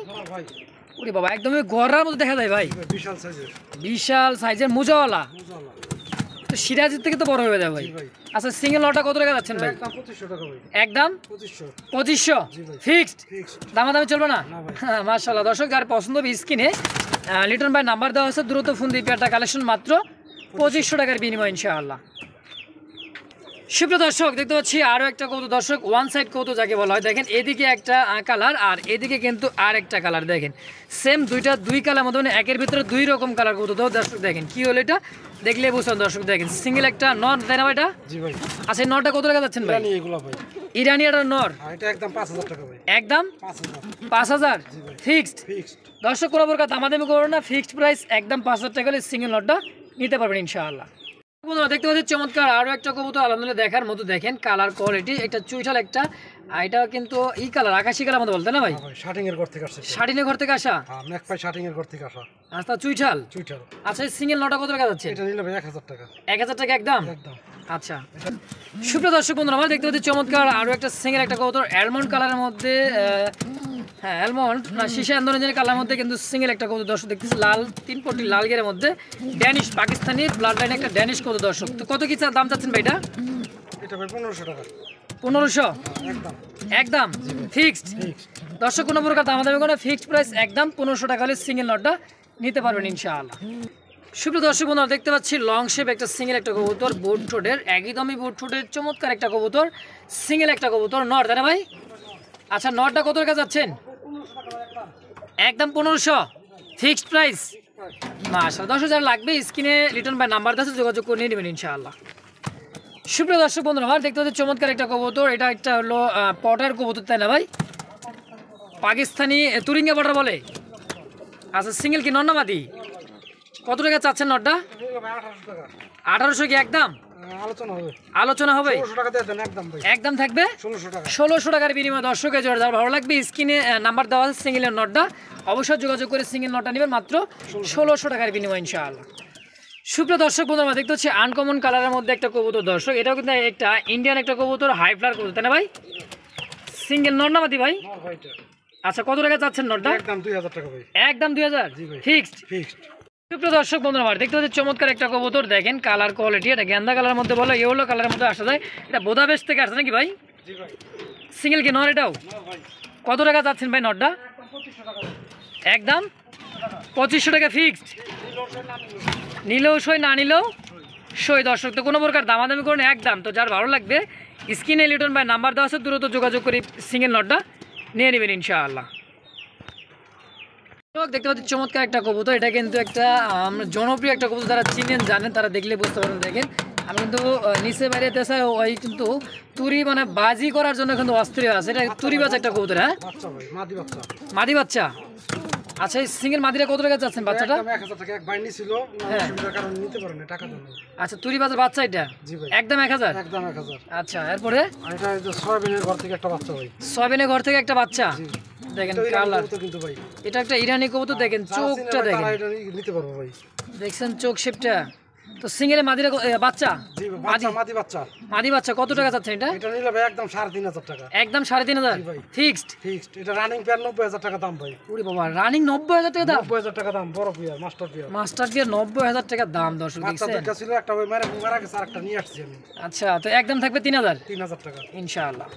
ওরে বাবা একদমই গড়ার মতো দেখা যায় ভাই, বিশাল সাইজের। বিশাল সাইজের মুজাওয়ালা। তো সিরাজের থেকে তো বড় হয়ে যায় ভাই। আচ্ছা সিঙ্গেল নটা কত টাকা যাচ্ছেন ভাই? একদম 2500 টাকা ভাই। একদম 2500 ফিক্সড। দামাদামি চলবে না? মাশাআল্লাহ। দর্শক যার পছন্দ হবে স্ক্রিনে লিটন ভাই নাম্বার দেওয়া আছে, দ্রুত ফোন দিয়ে পেয়ারটা কালেকশন মাত্র 2500 টাকার বিনিময় ইনশাআল্লাহ। সুপ্রিয় দর্শক দেখতে পাচ্ছি আরো একটা কবুতর দর্শক ওয়ান সাইড কবুতর যাকে বলা হয় দেখেন এদিকে একটা কালার আর এদিকে কিন্তু আর একটা কালার দেখেন সেম দুই কালার মধ্যে মানে একের ভিতরে দুই রকম কালার কবুতর তো দর্শক দেখেন কি হলো এটা দেখলে বুঝছেন দর্শক দেখেন সিঙ্গেল একটা নর তাই না ভাই এটা জি ভাই আচ্ছা এই নরটা কত টাকা যাচ্ছেন ভাই ইরানি এগুলো ভাই ইরানি এটা নর এটা একদম 5000 টাকা ভাই একদম 5000 5000 ফিক্সড ফিক্সড দর্শক কোনো প্রকার দামাদামি করো না ফিক্সড প্রাইস একদম 5000 টাকা হলে সিঙ্গেল নটটা নিতে পারবেন ইনশাআল্লাহ। বন্ধুরা দেখতে পাচ্ছি চমৎকার আরো একটা কবুতর আলহামদুলিল্লাহ দেখার মতো দেখেন কালার কোয়ালিটি একটা চুইঠাল একটা আর এটা কিন্তু এই কালার আকাশি কালার মতো বলতে না ভাই শার্টিং এর ঘর থেকে আসছে শার্টিনের ঘর থেকে আসা হ্যাঁ নেক পাই শার্টিং এর ঘর থেকে আসা আচ্ছা চুইঠাল চুইটার আচ্ছা সিঙ্গেল নটা কত টাকা যাচ্ছে এটা নিলে ভাই 1000 টাকা 1000 টাকা একদম একদম আচ্ছা সুপ্রিয় দর্শক বন্ধুরা আমরা দেখতে পাচ্ছি চমৎকার আরো একটা সিঙ্গেল একটা কবুতর অ্যালমন্ড কালারের মধ্যে হ্যাঁ অ্যালমন্ড না শীশা আন্দোলনের কালার মধ্যে কিন্তু সিঙ্গেল একটা কবুতর দর্শক দেখতেছি লাল 3 পটি লাল গেরের মধ্যে ড্যানিশ পাকিস্তানি ব্লাড লাইন একটা ড্যানিশ কবুতর দর্শক তো কত কি দাম চাচ্ছেন ভাই এটা ভাই 1500 টাকা 1500 একদম একদম ফিক্সড দর্শক কোনো প্রকার দামাদামি করে ফিক্সড প্রাইস একদম 1500 টাকা হলে সিঙ্গেল নটটা নিতে পারবেন ইনশাআল্লাহ। সুপ্রিয় দর্শক বন্ধুরা দেখতে পাচ্ছি লং শেপ একটা সিঙ্গেল একটা কবুতর বোট ঠোঁটের একদমই বোট ঠোঁটের চমৎকার একটা কবুতর সিঙ্গেল একটা কবুতর নর তাই না ভাই আচ্ছা নটটা কত টাকা যাচ্ছেন একদম 1500 ফিক্সড প্রাইস মাশাআল্লাহ 10000 লাগবে স্ক্রিনে রিটার্ন বাই নাম্বার আছে যোগাযোগ করে নিয়ে নেবেন ইনশাআল্লাহ। সুপ্রিয় দর্শক বন্ধুরা আমার দেখতে পাচ্ছি চমৎকার একটা কবুতর এটা একটা হলো পটার কবুতর তাই না ভাই পাকিস্তানি তুরিঙ্গা পটার বলে আচ্ছা সিঙ্গেল কি নন্নামাদি কত টাকা চাচ্ছেন নটটা 1800 কি একদম আলোচনা হবে 1600 টাকা দেন একদম ভাই একদম থাকবে 1600 টাকা 1600 টাকার বিনিময়ে দর্শকের জোর যার ভালো লাগবে স্ক্রিনে নাম্বার দেওয়া আছে সিঙ্গেলের নটটা অবশ্যই যোগাযোগ করে সিঙ্গেল নটটা নেবেন মাত্র 1600 টাকার বিনিময়ে ইনশাআল্লাহ। সুপ্রিয় দর্শক বন্ধুরা দেখতে হচ্ছে আনকমন কালারের মধ্যে একটা কবুতর দর্শক এটাও কিন্তু একটা ইন্ডিয়ান একটা কবুতর হাই ফ্লার কবুতর তাই না ভাই সিঙ্গেল নন্নামাদি ভাই আচ্ছা কত টাকা চাচ্ছেন নটটা একদম 2000 টাকা ভাই একদম 2000 ফিক্সড ফিক্সড। সুপ্রিয় দর্শক বন্ধুরা আমার দেখতে হচ্ছে চমৎকার একটা কবুতর দেখেন কালার কোয়ালিটি এটা গেন্দা কালারের মধ্যে বলে ইয়েলো কালারের মধ্যে আসা যায় এটা বোদাবেশ থেকে আসছে নাকি ভাই জি ভাই সিঙ্গেল কি নর এটাও কত টাকা চাচ্ছেন ভাই নটটা একদম 2500 টাকা ফিক্সড নিলেও সই না নিলেও সই দর্শক তো কোনো প্রকার দামাদামি করুন একদম তো যার ভালো লাগবে স্ক্রিনে লিটন ভাই নাম্বার দেওয়া আছে দ্রুত যোগাযোগ করে সিঙ্গেল নটটা নিয়ে নেবেন ইনশাআল্লাহ। দেখতে পাচ্ছি চমৎকার একটা কবুতর এটা কিন্তু একটা জনপ্রিয় একটা কবুতর যারা চিনেন জানেন তারা দেখলে বুঝতে পারবেন দেখেন আমি কিন্তু নিচে বাইরে তেসা ওই কিন্তু তুরি মানে বাজি করার জন্য কিন্তু অস্থির আছে এটা তুরি বাজ একটা কবুতর হ্যাঁ বাচ্চা ভাই মাদি বাচ্চা আচ্ছা এই সিঙ্গেল মাদিরা কত টাকা যাচ্ছেন বাচ্চাটা একদম 1000 টাকা এক বাইনি ছিল অসুবিধার কারণে নিতে পারেন টাকা দেন আচ্ছা তুরি বাজার বাচ্চা এটা জি ভাই একদম 1000 একদম 1000 আচ্ছা এরপরে আর এটা যে সয়াবিনের ঘর থেকে একটা বাচ্চা ভাই সয়াবিনের ঘর থেকে একটা বাচ্চা দেখেন কালার কিন্তু ভাই এটা একটা ইরানি কবুতর দেখেন চোখটা দেখেন তারা এটা নিতে পারবো ভাই দেখছেন চোখ শেপটা তো সিঙ্গেলে মাদিরা বাচ্চা জি বাচ্চা মাদি বাচ্চা কত টাকা চাচ্ছেন এটা এটা নিলে ভাই একদম 3500 টাকা একদম 3500 ফিক্সড এটা রানিং পেয়ার 90000 টাকা দাম ভাই ওরে বাবা রানিং 90000 টাকা দাম 90000 টাকা দাম বড় পেয়ার মাস্টার পেয়ার 90000 টাকা দাম দর্শক বাচ্চা দেখছেন দুটো ছিল একটা ওই মারা গেছে আরেকটা নিয়ে আসছি আমি আচ্ছা তো একদম থাকবে 3000 3000 টাকা ইনশাআল্লাহ।